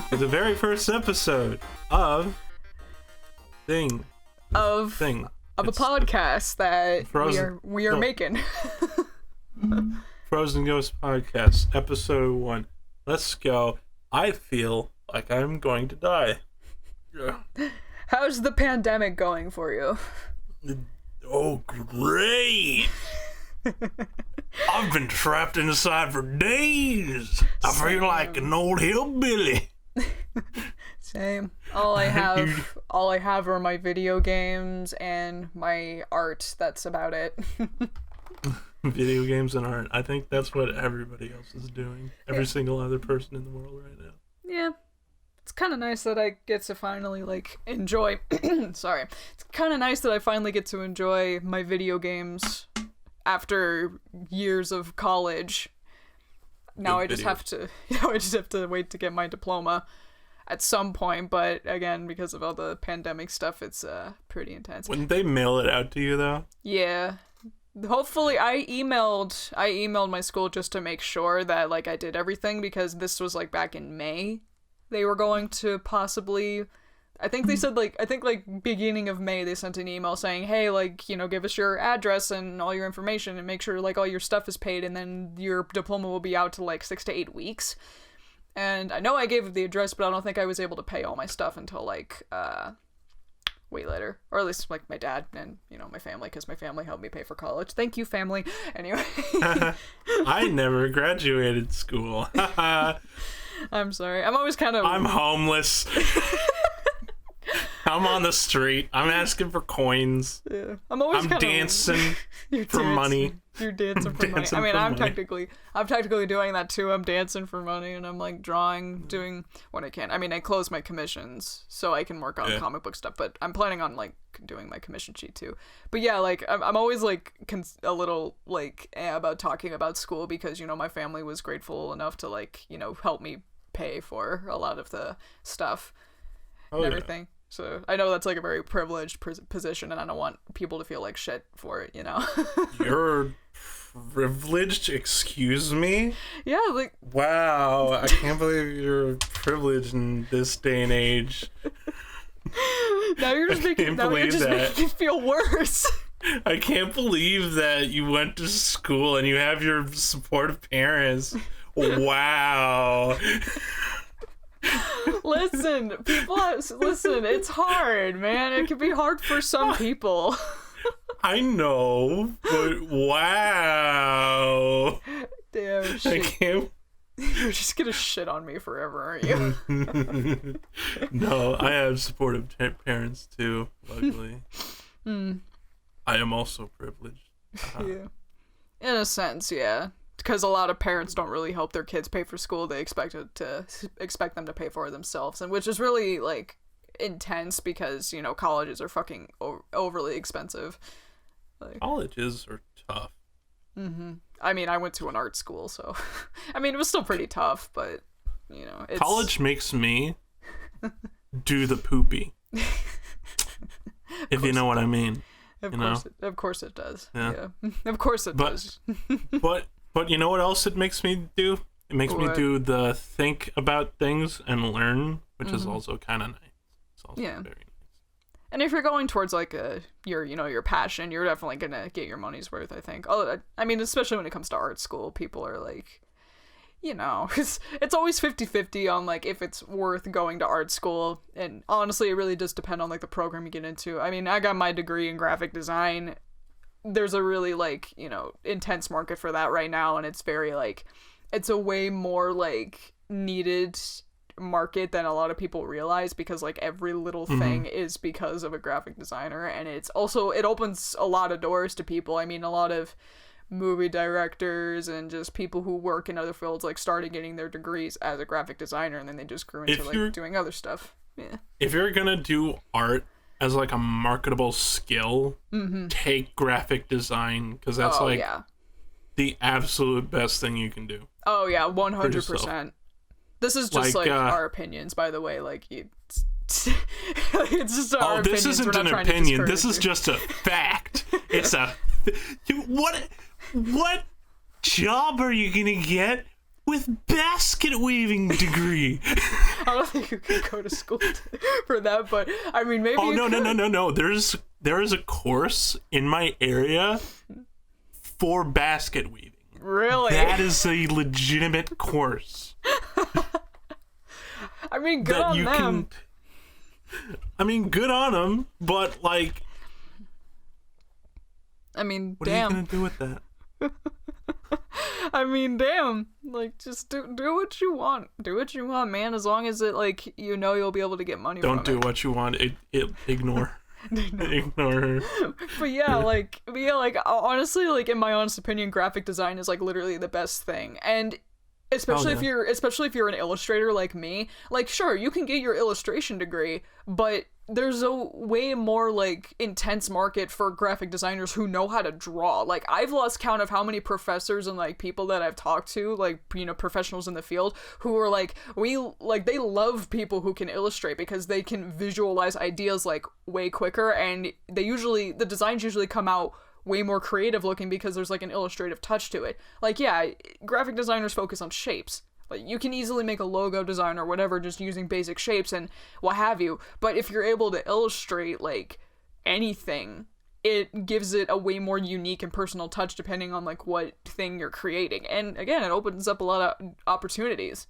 for the very first episode of Thing. Of a podcast that we are making. Frozenghost podcast, episode 1. Let's go. I feel like I'm going to die. How's the pandemic going for you? Oh, great! I've been trapped inside for days. I feel like an old hillbilly. Same. All I have are my video games and my art. That's about it. Video games and art. I think that's what everybody else is doing. Every single other person in the world right now. Yeah. It's kind of nice that I get to finally, enjoy... Sorry. It's kind of nice that I finally get to enjoy my video games after years of college. Now I just have to wait to get my diploma at some point, but again, because of all the pandemic stuff, it's pretty intense. Wouldn't they mail it out to you, though? Yeah. Hopefully, I emailed my school just to make sure that, I did everything, because this was, back in May. They were going to possibly, I think they said, beginning of May, they sent an email saying, hey, give us your address and all your information and make sure, all your stuff is paid, and then your diploma will be out to, 6 to 8 weeks. And I know I gave the address, but I don't think I was able to pay all my stuff until, way later. Or at least, my dad and, my family, because my family helped me pay for college. Thank you, family. Anyway. I never graduated school. I'm sorry. I'm always I'm homeless. I'm on the street. I'm asking for coins. Yeah. I'm dancing for money. You're dancing for money. I mean, I'm technically doing that too. I'm dancing for money, and I'm drawing, doing what I can. I mean, I close my commissions so I can work on comic book stuff, but I'm planning on doing my commission sheet too. But yeah, I'm always a little about talking about school, because my family was grateful enough to help me pay for a lot of the stuff and everything. So I know that's a very privileged position, and I don't want people to feel like shit for it, You're privileged? Excuse me? Yeah, Wow, I can't believe you're privileged in this day and age. Now you're just making me feel worse. I can't believe that you went to school and you have your supportive parents. Wow. Listen, it's hard, man. It can be hard for some people. I know, but wow. Damn shit. I can't. You're just gonna shit on me forever, aren't you? No, I have supportive parents too, luckily. I am also privileged. Yeah. In a sense, yeah. Because a lot of parents don't really help their kids pay for school. They expect them to pay for it themselves, and which is really intense, because colleges are fucking overly expensive. Colleges are tough. I mean, I went to an art school, so I mean, it was still pretty tough, but it's... College makes me do the poopy. If you know what I mean. Of course it does. Yeah. Of course it does. But you know what else it makes me do? It makes me do the think about things and learn, which is also kind of nice. It's also very nice. And if you're going towards your passion, you're definitely gonna get your money's worth, I think. Although, I mean, especially when it comes to art school, people are it's always 50-50 on if it's worth going to art school. And honestly, it really does depend on the program you get into. I mean, I got my degree in graphic design. There's a really intense market for that right now, and it's very it's a way more needed market than a lot of people realize, because every little thing is because of a graphic designer, and it opens a lot of doors to people. I mean, a lot of movie directors and just people who work in other fields started getting their degrees as a graphic designer, and then they just grew into doing other stuff. Yeah. If you're gonna do art as a marketable skill, take graphic design, because that's the absolute best thing you can do. Oh yeah, 100%. This is just our opinions, by the way. It's just our opinions. This isn't an opinion. This is just a fact. It's a what job are you gonna get with basket weaving degree. I don't think you can go to school for that, but I mean, maybe. Oh, no. There is a course in my area for basket weaving. Really? That is a legitimate course. I mean, good on them. I mean, good on them, but like, I mean, what damn. are you gonna do with that? I mean, damn. Like, just do what you want. Do what you want, man. As long as it, like, you know you'll be able to get money from it. Don't do what you want. Ignore. Ignore her. But yeah, like, honestly, like, in my honest opinion, graphic design is, like, literally the best thing. And especially if you're an illustrator like me, like, sure, you can get your illustration degree, but there's a way more, like, intense market for graphic designers who know how to draw. Like, I've lost count of how many professors and, like, people that I've talked to, like, you know, professionals in the field, who are like, they love people who can illustrate because they can visualize ideas, like, way quicker, and the designs usually come out way more creative looking because there's, like, an illustrative touch to it. Like, yeah, graphic designers focus on shapes. Like, you can easily make a logo design or whatever just using basic shapes and what have you, but if you're able to illustrate, like, anything, it gives it a way more unique and personal touch depending on, like, what thing you're creating. And again, it opens up a lot of opportunities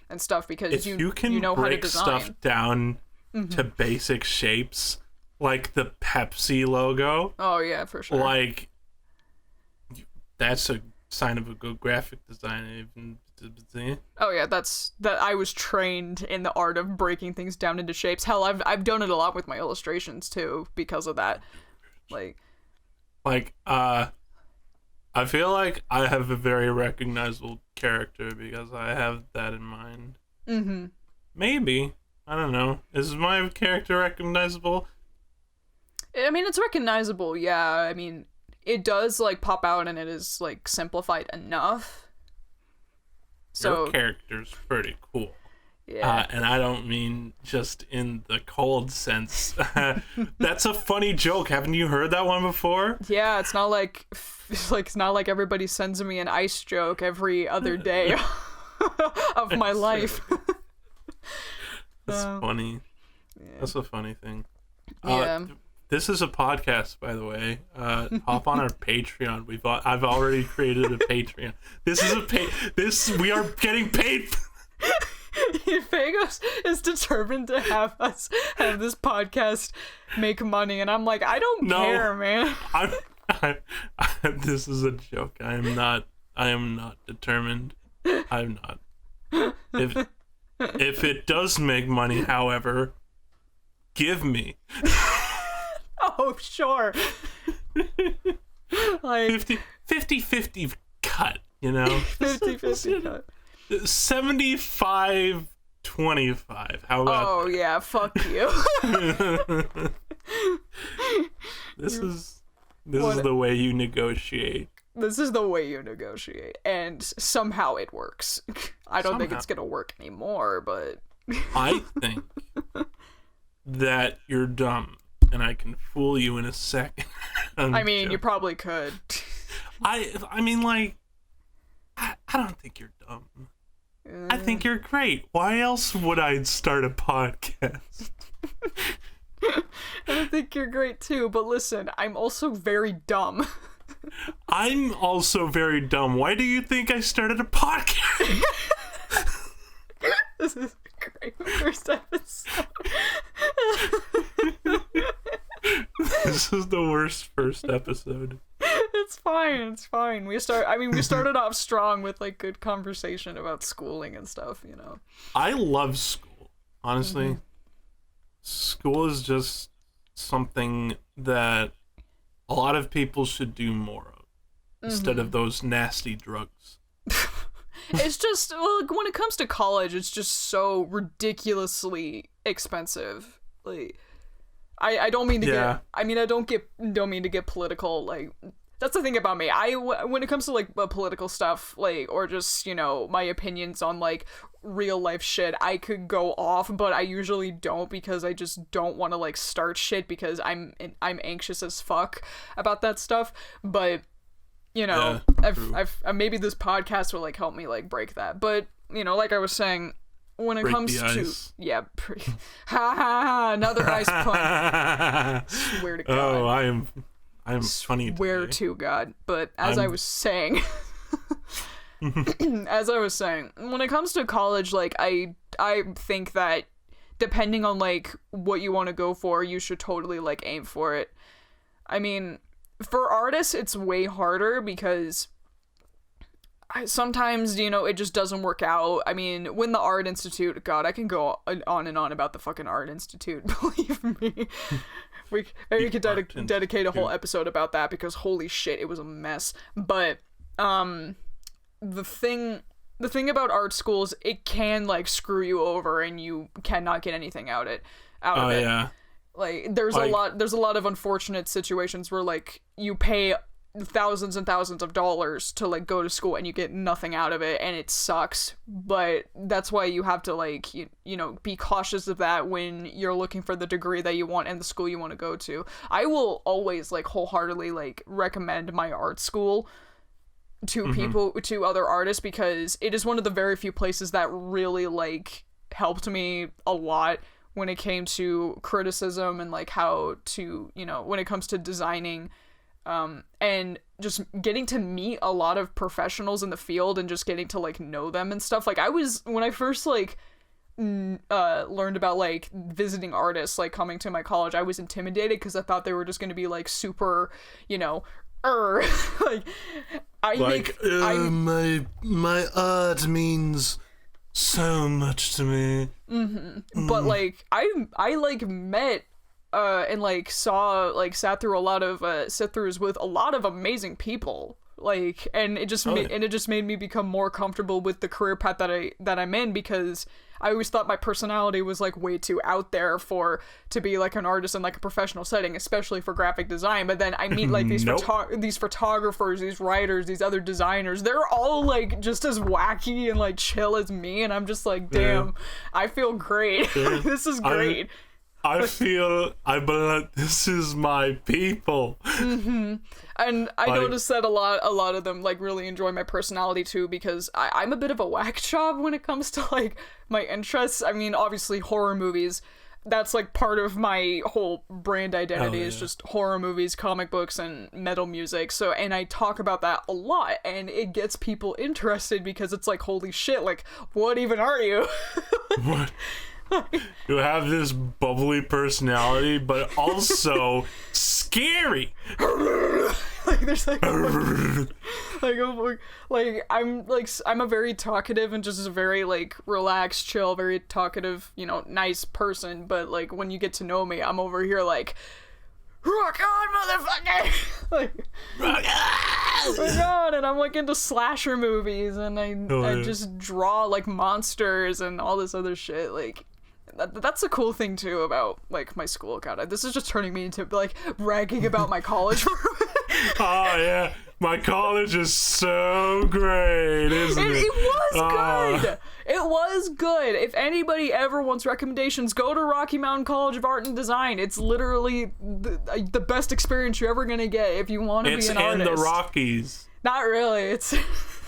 and stuff because if you can know how to design stuff down to basic shapes, like the Pepsi logo. Oh yeah, for sure. Like, that's a sign of a good graphic designer. Oh yeah, that I was trained in the art of breaking things down into shapes. Hell, I've done it a lot with my illustrations too because of that. I feel like I have a very recognizable character because I have that in mind. Mm-hmm. Maybe. I don't know. Is my character recognizable? I mean, it's recognizable, yeah. I mean, it does, like, pop out and it is, like, simplified enough. So, your character's pretty cool. Yeah. And I don't mean just in the cold sense. That's a funny joke. Haven't you heard that one before? Yeah, it's not like everybody sends me an ice joke every other day of my life. That's funny. Yeah. That's a funny thing. Yeah. This is a podcast, by the way. Hop on our Patreon. I've already created a Patreon. We are getting paid. Feghost is determined to have us have this podcast make money, and I'm like, I don't care, man. This is a joke. I am not determined. I'm not. If it does make money, however, give me. Oh, sure. Like 50-50 cut, you know? 50-50 cut. 75-25. How about Oh, yeah, fuck you. This is the way you negotiate. This is the way you negotiate, and somehow it works. I don't think it's gonna work anymore, but I think that you're dumb, and I can fool you in a second. I mean, you probably could. I mean, like, I don't think you're dumb. I think you're great. Why else would I start a podcast? I think you're great too, but listen, I'm also very dumb. I'm also very dumb. Why do you think I started a podcast? This is a great first episode. This is the worst first episode. It's fine. We started off strong with, like, good conversation about schooling and stuff, you know. I love school. Honestly, school is just something that a lot of people should do more of instead of those nasty drugs. It's just, well, when it comes to college, it's just so ridiculously expensive. Like, I don't mean to get, I mean, don't mean to get political. Like, that's the thing about me. When it comes to, like, political stuff, like, or just, you know, my opinions on, like, real life shit, I could go off, but I usually don't because I just don't want to, like, start shit because I'm anxious as fuck about that stuff. But you know, Yeah, maybe this podcast will like help me like break that. But you know, like I was saying, when it comes to another ice pun. Swear to God. Oh, I'm funny. Swear to God. But as I was saying, as I was saying, when it comes to college, like I think that depending on like what you want to go for, you should totally like aim for it. I mean, for artists, it's way harder because sometimes, you know, it just doesn't work out. I mean, when the Art Institute, God, I can go on and on about the fucking Art Institute, believe me. Maybe we could dedicate a whole episode about that because holy shit, it was a mess. But the thing about art schools, it can like screw you over and you cannot get anything out of it. Yeah. Like there's a lot of unfortunate situations where like you pay thousands and thousands of dollars to like go to school and you get nothing out of it and it sucks. But that's why you have to like you know, be cautious of that when you're looking for the degree that you want and the school you want to go to. I will always like wholeheartedly like recommend my art school to people, to other artists, because it is one of the very few places that really like helped me a lot when it came to criticism and like how to, you know, when it comes to designing, and just getting to meet a lot of professionals in the field and just getting to like know them and stuff. Like when I first like learned about like visiting artists like coming to my college, I was intimidated because I thought they were just going to be like super, you know, like my art means so much to me. But like I like met and like saw like sat through sit-throughs with a lot of amazing people, like, and it just made me become more comfortable with the career path that I'm in, because I always thought my personality was like way too out there to be like an artist in like a professional setting, especially for graphic design. But then I meet like these photographers, these writers, these other designers. They're all like just as wacky and like chill as me, and I'm just like, damn, I feel great. This is great. I believe this is my people. And I noticed that a lot of them like really enjoy my personality too, because I'm a bit of a whack job when it comes to like my interests. I mean, obviously horror movies, that's like part of my whole brand identity is just horror movies, comic books, and metal music. So, and I talk about that a lot, and it gets people interested because it's like, holy shit, like, what even are you? What? You have this bubbly personality, but also scary. Like there's like I'm a very talkative and just a very like relaxed, chill, very talkative, you know, nice person. But like when you get to know me, I'm over here like, rock on, motherfucker! Like, rock on! And I'm like into slasher movies, and I just draw like monsters and all this other shit. Like, that's a cool thing too about like my school. God, this is just turning me into like bragging about my college. Oh yeah, my college is so great, isn't it? It was good. It was good. If anybody ever wants recommendations, go to Rocky Mountain College of Art and Design. It's literally the best experience you're ever gonna get if you want to be an artist. It's in the Rockies. Not really. It's.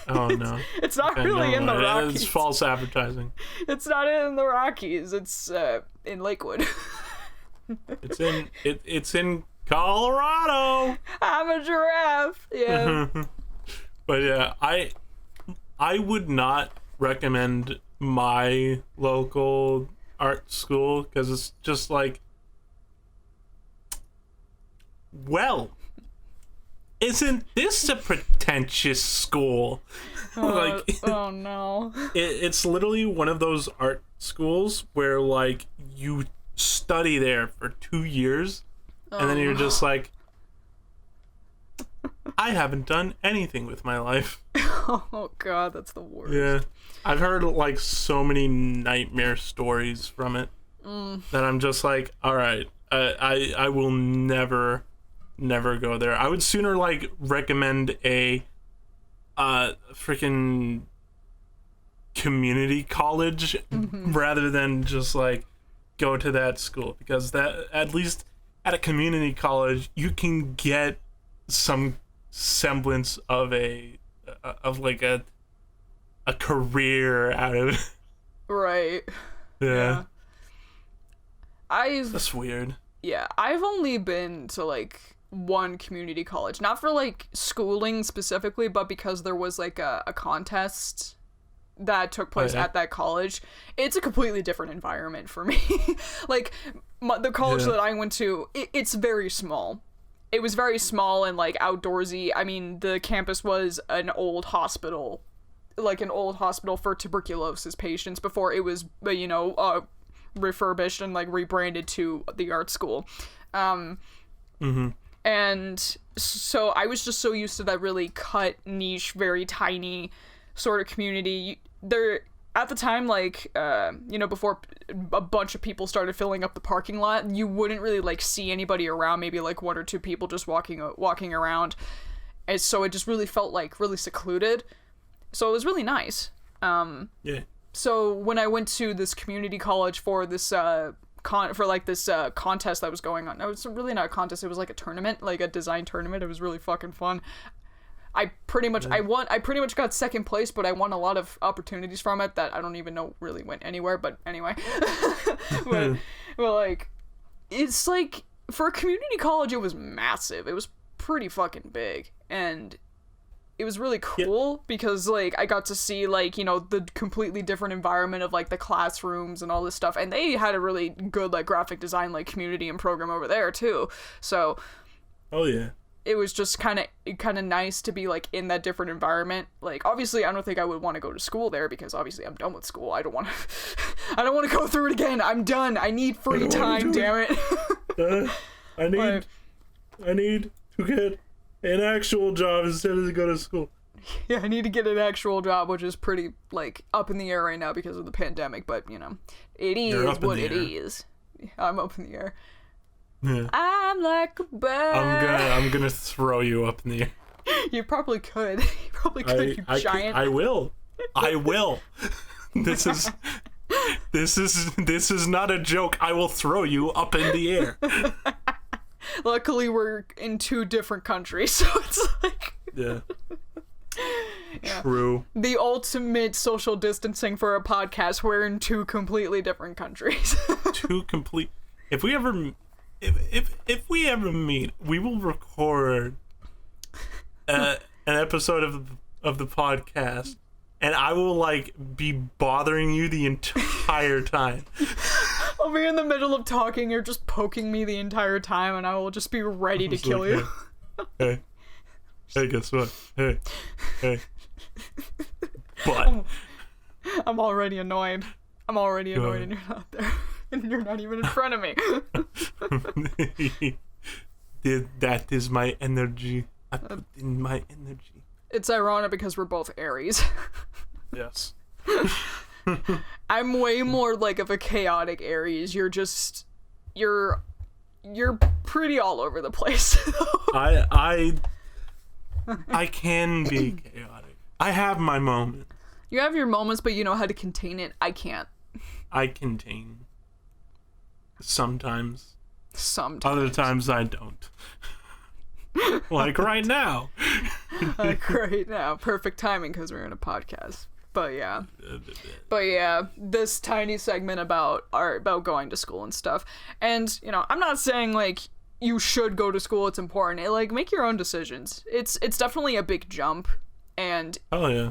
Oh no. It's not really in the Rockies. It's false advertising. It's not in the Rockies. It's in Lakewood. It's in Colorado. I'm a giraffe. Yeah. But yeah, I would not recommend my local art school because it's just like, well, isn't this a pretentious school? Like, oh no. It's literally one of those art schools where like you study there for 2 years and then you're just like, I haven't done anything with my life. Oh god, that's the worst. Yeah. I've heard like so many nightmare stories from it that I'm just like, all right, I will never go there. I would sooner like recommend a freaking community college rather than just like go to that school, because that, at least at a community college, you can get some semblance of like a career out of it. Right. Yeah. I've That's weird. Yeah, I've only been to like one community college, not for like schooling specifically, but because there was like a contest that took place at that college. It's a completely different environment for me. Like the college that I went to, it's very small. It was very small and like outdoorsy. I mean, the campus was an old hospital, like an old hospital for tuberculosis patients before it was, refurbished and like rebranded to the art school. And so I was just so used to that really cut, niche, very tiny sort of community. There at the time, like before a bunch of people started filling up the parking lot, you wouldn't really like see anybody around, maybe like one or two people just walking around. And so it just really felt like really secluded. So it was really nice. So when I went to this community college for this contest that was going on, it was really not a contest, it was like a tournament, like a design tournament. It was really fucking fun. I pretty much got second place, but I won a lot of opportunities from it that I don't even know really went anywhere, but anyway. but like, it's like, for a community college, it was massive. It was pretty fucking big, and it was really cool because like I got to see like, the completely different environment of like the classrooms and all this stuff, and they had a really good like graphic design like community and program over there too. So it was just kind of nice to be like in that different environment. Like obviously I don't think I would want to go to school there because obviously I'm done with school. I don't want to go through it again. I'm done. I need free time, damn it. I need to get an actual job instead of to go to school. Yeah, I need to get an actual job, which is pretty, like, up in the air right now because of the pandemic, but, it is what it is. I'm up in the air. Yeah. I'm like a bird. I'm gonna throw you up in the air. You probably could. You probably could, you giant. I will. This is not a joke. I will throw you up in the air. Luckily, we're in two different countries, so it's like... Yeah. True. The ultimate social distancing for a podcast, we're in two completely different countries. If we ever meet, we will record an episode of the podcast, and I will like be bothering you the entire time. I'll be in the middle of talking, you're just poking me the entire time, and I will just be ready to kill you. Hey, guess what? Hey. But I'm already annoyed. And you're not there. And you're not even in front of me. That is my energy. I put in my energy. It's ironic because we're both Aries. Yes. I'm way more like of a chaotic Aries. You're pretty all over the place. I can be chaotic. I have my moment. You have your moments, but you know how to contain it. I can't. I contain. Sometimes. Sometimes. Other times I don't. Like right now. Like right now. Perfect timing because we're in a podcast. But yeah, this tiny segment about going to school and stuff. And, I'm not saying, like, you should go to school, it's important. Make your own decisions. It's definitely a big jump, and oh yeah,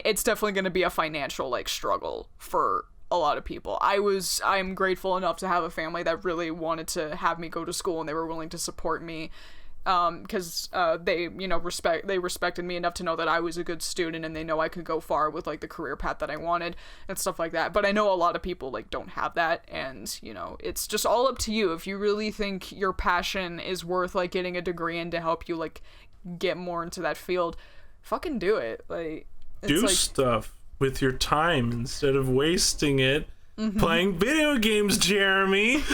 it's definitely going to be a financial, like, struggle for a lot of people. I'm grateful enough to have a family that really wanted to have me go to school, and they were willing to support me. Because they respected me enough to know that I was a good student, and they know I could go far with like the career path that I wanted and stuff like that. But I know a lot of people like don't have that, and it's just all up to you. If you really think your passion is worth like getting a degree in to help you like get more into that field, fucking do it. Like do stuff with your time instead of wasting it playing video games, Jeremy.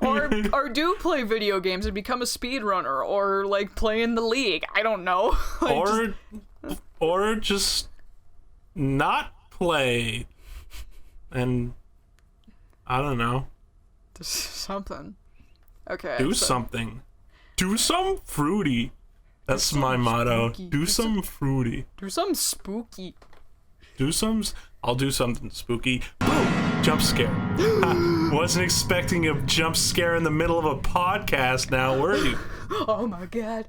or do play video games and become a speedrunner, or like play in the league. I don't know. or just not play, and I don't know. Something. Okay. Do something. Do some fruity. That's my motto. Do some fruity. Do some spooky. I'll do something spooky. Boom! Jump scare. Wasn't expecting a jump scare in the middle of a podcast now, were you? Oh my god.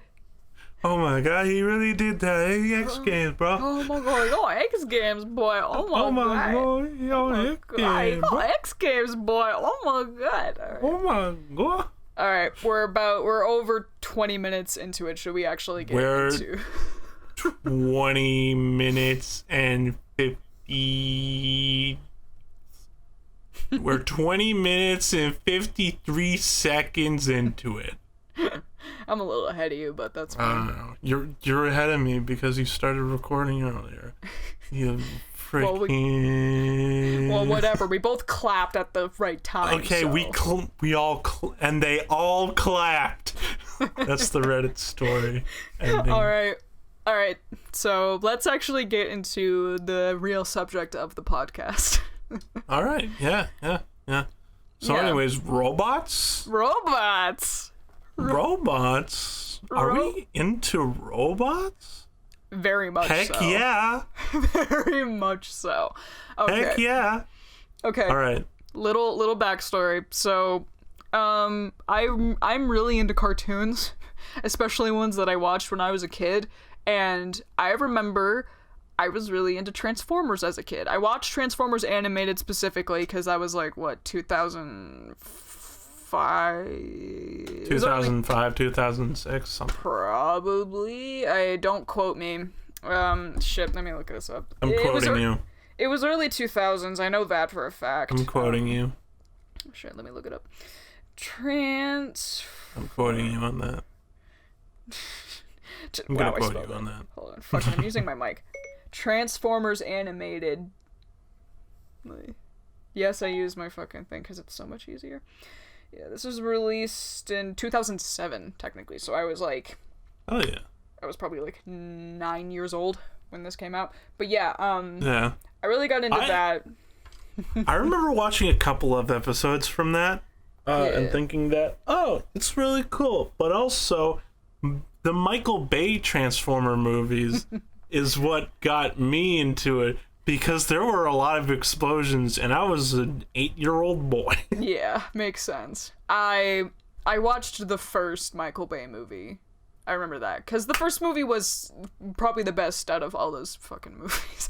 Oh my god, he really did that. Hey, X Games, bro. Oh my god, yo, X Games, boy. Oh my god. Yo, X Games, bro. X Games, boy. Oh my god. All right. Oh my god. All right, we're over 20 minutes into it. Should we actually get into 20 minutes and 50. We're 20 minutes and 53 seconds into it. I'm a little ahead of you, but that's fine. You're ahead of me because you started recording earlier. You freaking. Well, whatever. We both clapped at the right time. Okay, so. we all and they all clapped. That's the Reddit story ending. All right. So let's actually get into the real subject of the podcast. All right. Yeah. So, anyways, robots. Are we into robots? Very much so. Heck yeah. Very much so. Okay. Heck yeah. Okay. All right. Little backstory. So, I'm really into cartoons, especially ones that I watched when I was a kid. And I remember I was really into Transformers as a kid. I watched Transformers animated specifically because I was like, what, 2005? 2005, 2006, something. Probably. Don't quote me. Shit, let me look this up. I'm quoting you. It was early 2000s. I know that for a fact. I'm quoting you. Shit, let me look it up. I'm quoting you on that. I'm gonna quote you on that. Hold on. Fuck, I'm using my mic. Transformers animated. Yes, I use my fucking thing because it's so much easier. Yeah, this was released in 2007, technically. So I was like... Oh, yeah. I was probably like 9 years old when this came out. But yeah, yeah. I really got into that. I remember watching a couple of episodes from that and thinking that, oh, it's really cool. But also, the Michael Bay Transformer movies is what got me into it because there were a lot of explosions and I was an 8-year-old boy. Yeah, makes sense. I watched the first Michael Bay movie. I remember that because the first movie was probably the best out of all those fucking movies.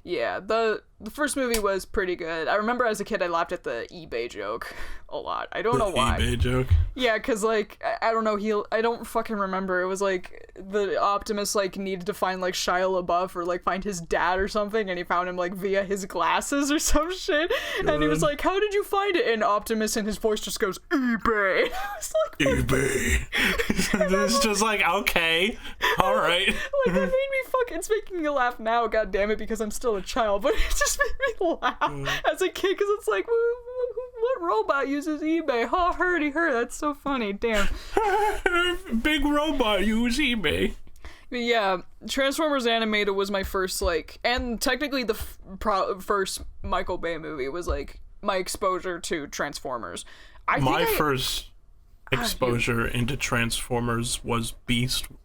Yeah, the first movie was pretty good. I remember as a kid I laughed at the eBay joke a lot. I don't know why. eBay joke? Yeah, because, like, I don't know, I don't fucking remember. It was, like, the Optimus, like, needed to find, like, Shia LaBeouf or, like, find his dad or something, and he found him, like, via his glasses or some shit. Good. And he was like, how did you find it? And Optimus, and his voice just goes, eBay. I was like, eBay. It's just like, okay, all right. Like, that made me it's making me laugh now, god damn it, because I'm still a child, but it just made me laugh as a kid, because it's like, what robot uses eBay? Oh, hurdy, that's so funny, damn. Big robot use eBay. But yeah, Transformers Animated was my first, like, and technically the first Michael Bay movie was, like, my exposure to Transformers. My first exposure into Transformers was Beast Wars.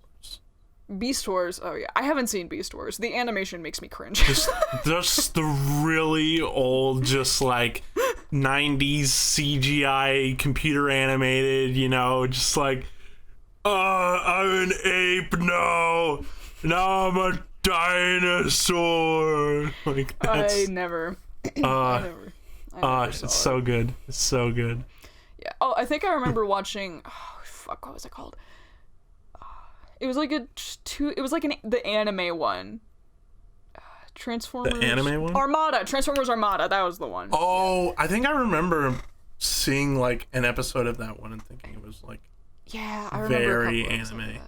Beast Wars, oh yeah, I haven't seen Beast Wars. The animation makes me cringe. Just the really old, just like 90s CGI computer animated, you know, just like, I'm an ape now I'm a dinosaur. Like that's, I never saw it's so good. It's so good. Yeah. Oh, I think I remember watching. Oh fuck, what was it called? It was like the anime one. Transformers. The anime one? Armada. Transformers Armada. That was the one. Oh, I think I remember seeing like an episode of that one and thinking it was like. Yeah, I remember. Very anime.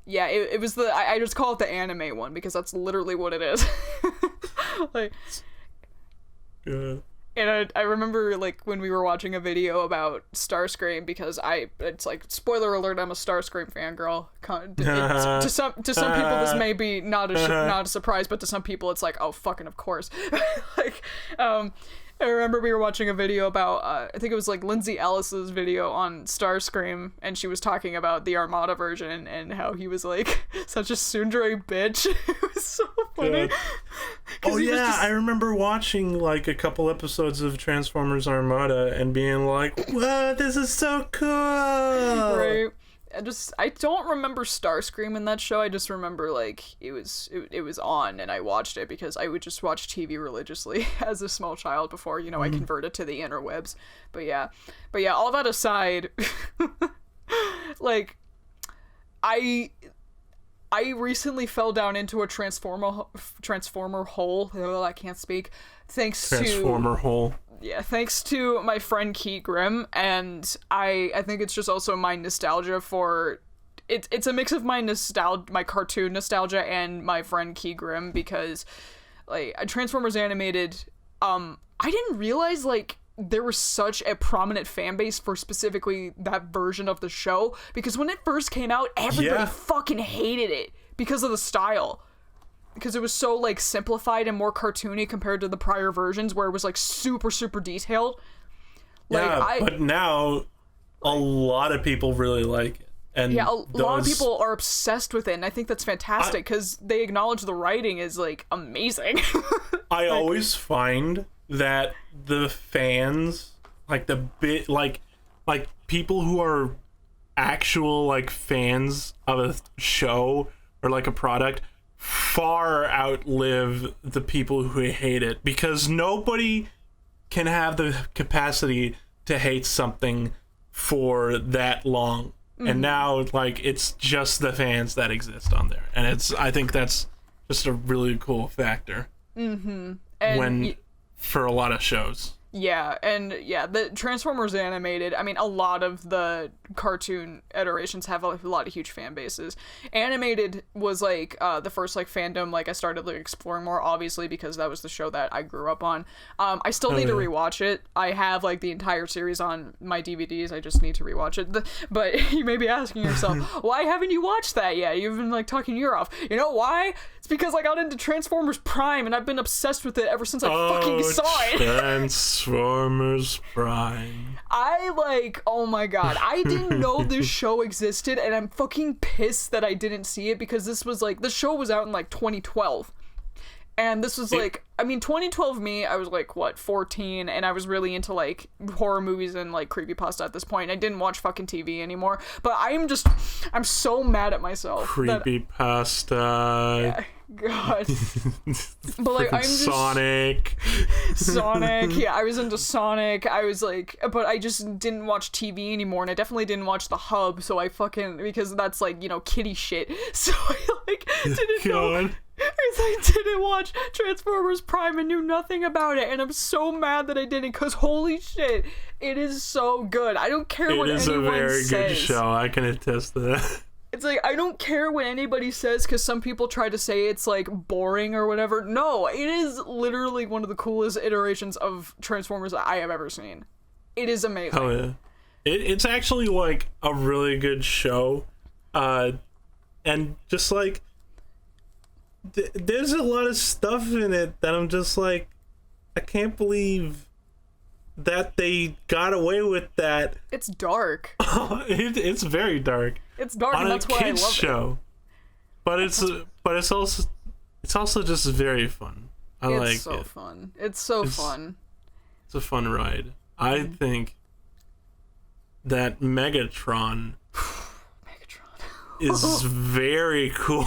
Yeah, it was the. I just call it the anime one because that's literally what it is. Like. Yeah. And I remember, like, when we were watching a video about Starscream, because it's like, spoiler alert, I'm a Starscream fangirl. To some people, this may be not a surprise, but to some people, it's like, oh, fucking of course. Like, I remember we were watching a video about, I think it was like Lindsay Ellis's video on Starscream, and she was talking about the Armada version and how he was like such a tsundere bitch. It was so funny. Oh yeah, I remember watching like a couple episodes of Transformers Armada and being like, "Wow, this is so cool!" Right. I don't remember Starscream in that show. I just remember like it was on and I watched it because I would just watch TV religiously as a small child before, you know, I converted to the interwebs. But yeah, all that aside, like I recently fell down into a transformer hole. Oh, I can't speak. Thanks to my friend Keith Grimm, and I think it's just also my nostalgia for it's a mix of my cartoon nostalgia and my friend Keith Grimm, because like Transformers Animated, I didn't realize like there was such a prominent fan base for specifically that version of the show, because when it first came out, everybody fucking hated it because of the style. Because it was so like simplified and more cartoony compared to the prior versions where it was like super detailed. Like, but now a lot of people really like it. And a lot of people are obsessed with it, and I think that's fantastic because they acknowledge the writing is like amazing. I always find that the fans, like the like people who are actual like fans of a show or like a product far outlive the people who hate it, because nobody can have the capacity to hate something for that long. And now like it's just the fans that exist on there, and I think that's just a really cool factor for a lot of shows. The Transformers Animated, I mean, a lot of the cartoon iterations have a lot of huge fan bases. Animated was like the first like fandom like I started like exploring more, obviously because that was the show that I grew up on. I still need to rewatch it. I have like the entire series on my DVDs. I just need to rewatch it. But you may be asking yourself, why haven't you watched that yet? You've been like talking your ear off. You know why? It's because I got into Transformers Prime and I've been obsessed with it ever since I fucking saw it. Transformers Prime. Oh my god, I didn't know this show existed, and I'm fucking pissed that I didn't see it, because this show was out in like 2012. And this was like, I mean, 2012 me, I was like, what, 14, and I was really into like horror movies and like creepypasta at this point. I didn't watch fucking TV anymore, but I'm so mad at myself. Creepypasta. Yeah, God. But like, I'm just... Sonic, yeah, I was into Sonic. I was like, but I just didn't watch TV anymore, and I definitely didn't watch The Hub, so I fucking, because that's like, you know, kiddie shit. So I like didn't know... Because I didn't watch Transformers Prime and knew nothing about it, and I'm so mad that I didn't, because holy shit, it is so good. I don't care what anyone says. It is a very good show, I can attest to that. It's like, I don't care what anybody says, because some people try to say it's like boring or whatever. No, it is literally one of the coolest iterations of Transformers that I have ever seen. It is amazing. Oh yeah. It's actually like a really good show, and just like, there's a lot of stuff in it that I'm just like, I can't believe that they got away with that. It's dark. It's very dark. It's dark, and that's why I love show. But it's also just very fun. It's so fun. It's so fun. It's a fun ride. I think that Megatron is very cool.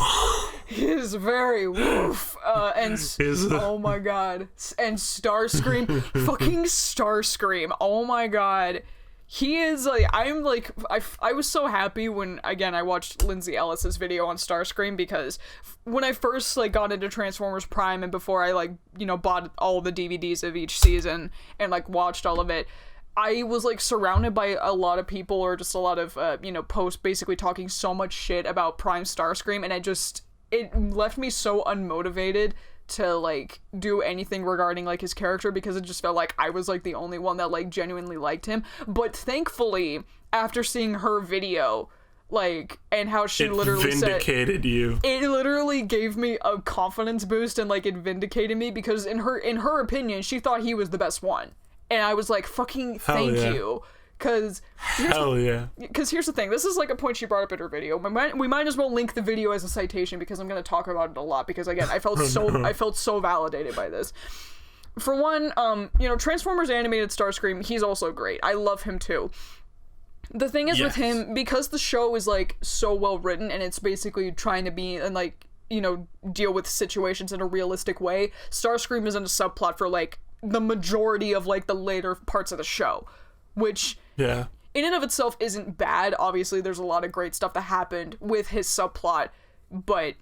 He is very woof. Oh my god. And Starscream. Fucking Starscream. Oh my god. He is like, I was so happy when, again, I watched Lindsay Ellis's video on Starscream, because when I first like got into Transformers Prime, and before I like, you know, bought all the DVDs of each season and like watched all of it, I was like surrounded by a lot of people, or just a lot of you know, posts basically talking so much shit about Prime Starscream, and it left me so unmotivated to like do anything regarding like his character, because it just felt like I was like the only one that like genuinely liked him. But thankfully, after seeing her video, like, and how she it literally vindicated you. It literally gave me a confidence boost, and like it vindicated me, because in her opinion, she thought he was the best one, and I was like, fucking thank you. Because here's the thing, this is like a point she brought up in her video. We might as well link the video as a citation, because I'm going to talk about it a lot, because again, I felt so validated by this. For one, Transformers animated Starscream, he's also great. I love him too. The thing is with him, because the show is like so well written, and it's basically trying to be and like, deal with situations in a realistic way, Starscream is in a subplot for like the majority of like the later parts of the show, which in and of itself isn't bad. Obviously there's a lot of great stuff that happened with his subplot, but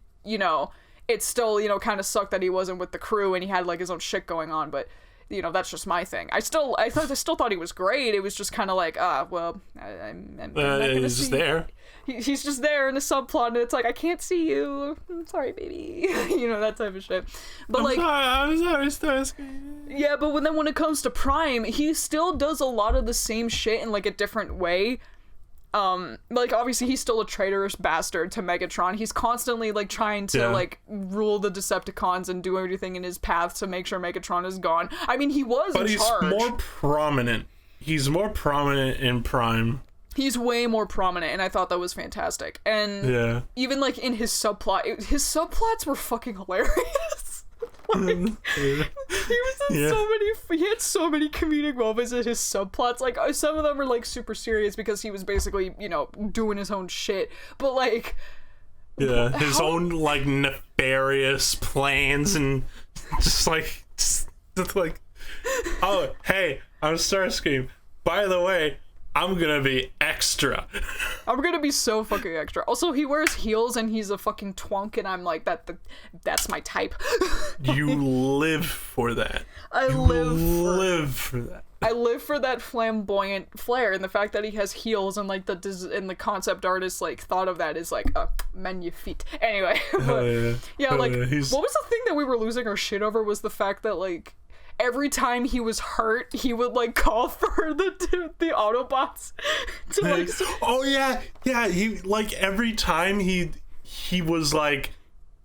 it's still kind of sucked that he wasn't with the crew and he had like his own shit going on. But that's just my thing. I still thought he was great. It was just kind of like, I'm not gonna see. There. He's just there in a subplot, and it's like, I can't see you. I'm sorry, baby. That type of shit. But I'm sorry, Starscream. Yeah, but when it comes to Prime, he still does a lot of the same shit in like a different way. Like obviously he's still a traitorous bastard to Megatron. He's constantly like trying to like rule the Decepticons and do everything in his path to make sure Megatron is gone. I mean, he was in charge. But he's more prominent. He's more prominent in Prime. He's way more prominent, and I thought that was fantastic. And even like in his subplots were fucking hilarious. Like, he was in he had so many comedic moments in his subplots. Like some of them were like super serious because he was basically doing his own shit, but like his own like nefarious plans, and just like oh hey, I'm Starscream, by the way, I'm gonna be extra. I'm gonna be so fucking extra. Also, he wears heels and he's a fucking twunk, and I'm like, that's my type. You live for that. I live for that. I live for that flamboyant flair, and the fact that he has heels and like the concept artist like thought of that is like magnifique. Anyway, but, what was the thing that we were losing our shit over was the fact that like every time he was hurt, he would like call for the Autobots to like. Oh yeah. He like every time he was like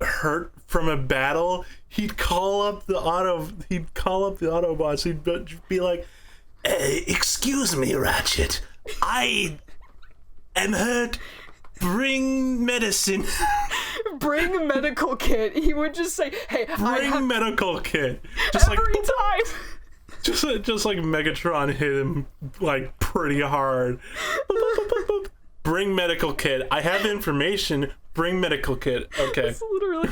hurt from a battle, he'd call up the Autobots. He'd be like, hey, "Excuse me, Ratchet. I am hurt. Bring medicine." Bring medical kit. He would just say, "Hey, bring medical kit." Just every time. Just like Megatron hit him like pretty hard. Bring medical kit. I have information. Bring medical kit. Okay. It literally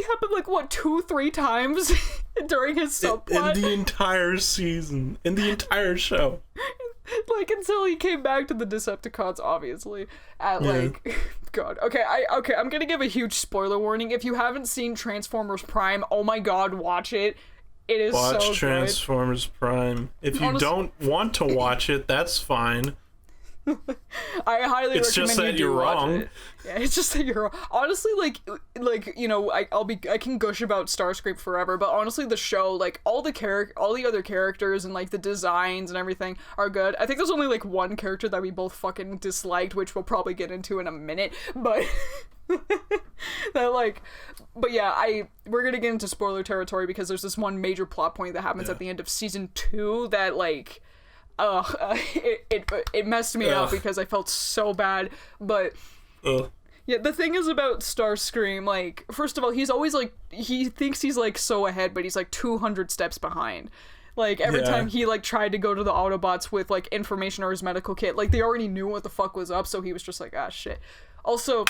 happened like what 2-3 times during his subplot. In the entire season. In the entire show. Like until he came back to the Decepticons, obviously. God. Okay, I'm gonna give a huge spoiler warning. If you haven't seen Transformers Prime, oh my god, watch it. It is so good. Watch Transformers Prime. If you don't want to watch it, that's fine. I highly it's recommend just that you do you're watch wrong. it. Yeah, it's just that you're wrong. Honestly, I can gush about Starscream forever, but honestly, the show, like all the other characters and like the designs and everything are good. I think there's only like one character that we both fucking disliked, which we'll probably get into in a minute, but we're gonna get into spoiler territory because there's this one major plot point that happens at the end of season 2 that like. It messed me up because I felt so bad, but yeah, the thing is about Starscream, like, first of all, he's always like, he thinks he's like so ahead, but he's like 200 steps behind. Like every time he like tried to go to the Autobots with like information or his medical kit, like they already knew what the fuck was up, so he was just like, ah shit. Also,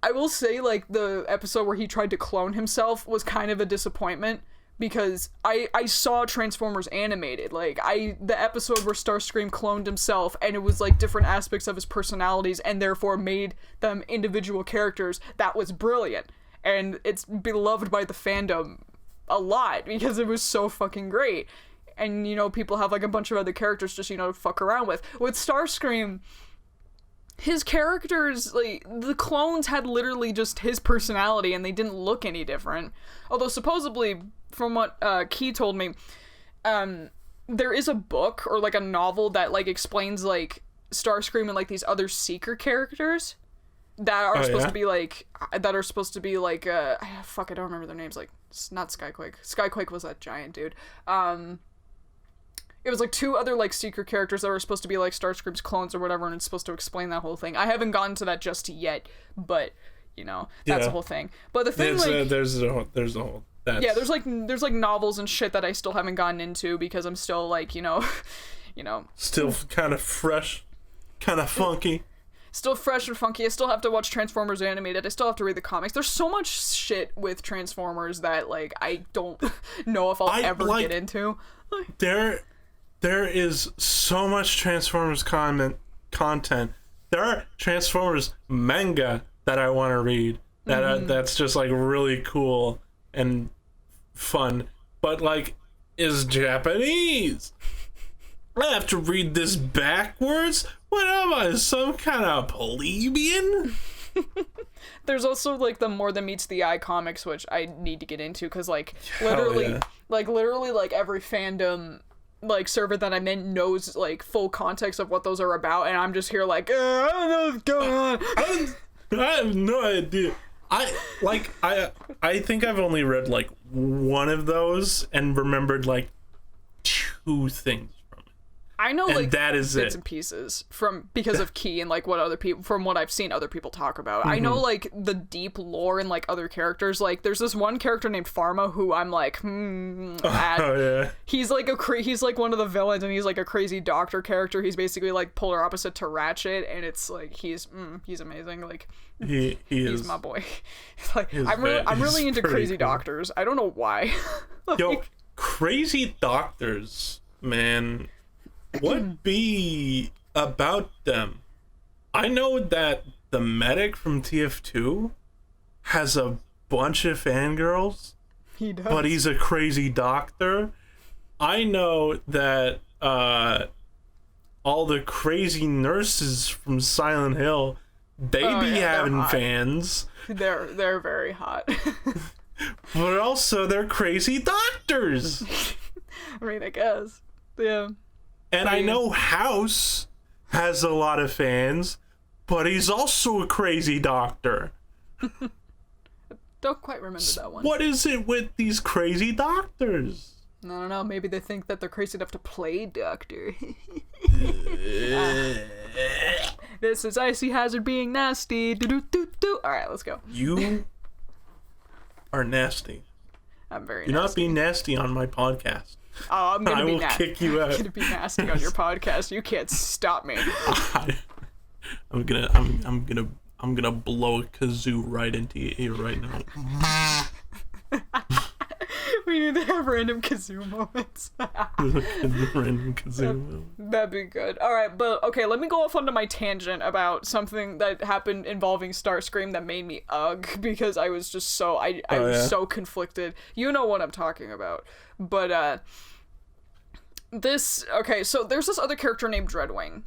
I will say like the episode where he tried to clone himself was kind of a disappointment. Because I saw Transformers animated, like the episode where Starscream cloned himself, and it was like different aspects of his personalities and therefore made them individual characters. That was brilliant, and it's beloved by the fandom a lot because it was so fucking great. And people have like a bunch of other characters just to fuck around with Starscream. His characters, like, the clones had literally just his personality and they didn't look any different. Although, supposedly, from what Key told me, there is a book or, like, a novel that, like, explains, like, Starscream and like these other seeker characters that are supposed to be like fuck, I don't remember their names. Like, it's not Skyquake. Skyquake was that giant dude. It was like two other like seeker characters that were supposed to be like Starscream's clones or whatever, and it's supposed to explain that whole thing. I haven't gotten to that just yet, but you know, that's the whole thing. But the thing, there's a whole yeah, there's like novels and shit that I still haven't gotten into because I'm still like, you know, still kind of fresh, kind of funky. Still fresh and funky. I still have to watch Transformers animated. I still have to read the comics. There's so much shit with Transformers that like I don't know if I'll ever get into. There is so much Transformers content. There are Transformers manga that I want to read. That's just like really cool and fun, but like is Japanese. I have to read this backwards? What am I, some kind of plebeian? There's also like the More Than Meets the Eye comics, which I need to get into because like literally like every fandom like server that I'm in knows like full context of what those are about, and I'm just here like I don't know what's going on. I have no idea. I think I've only read like one of those and remembered like two things. I know, and like, that is bits and pieces because of Key and, like, what other people, from what I've seen other people talk about. I know, like, the deep lore and, like, other characters. Like, there's this one character named Pharma who I'm like, yeah. He's, like, he's, like, one of the villains, and he's, like, a crazy doctor character. He's basically, like, polar opposite to Ratchet, and it's, like, he's amazing. Like, he's my boy. Like, I'm really into crazy doctors. I don't know why. Like, yo, crazy doctors, man. What be about them? I know that the medic from TF2 has a bunch of fangirls. He does. But he's a crazy doctor. I know that all the crazy nurses from Silent Hill, they be having fans. They're very hot. But also they're crazy doctors. I mean, I guess. Yeah. And I know House has a lot of fans, but he's also a crazy doctor. Don't quite remember that one. What is it with these crazy doctors? I don't know. Maybe they think that they're crazy enough to play doctor. This is Icyhazard being nasty. Alright, let's go. You are nasty. I'm very You're nasty. not being nasty on my podcast. Oh, I'm gonna I will kick you out. I'm gonna be nasty on your podcast. You can't stop me. I'm gonna blow a kazoo right into your ear right now. We need to have random kazoo moments. Random kazoo moment. That'd be good. Alright, but okay, let me go off onto my tangent about something that happened involving Starscream that made me ugh, because I was just so I was so conflicted. You know what I'm talking about. But so there's this other character named Dreadwing.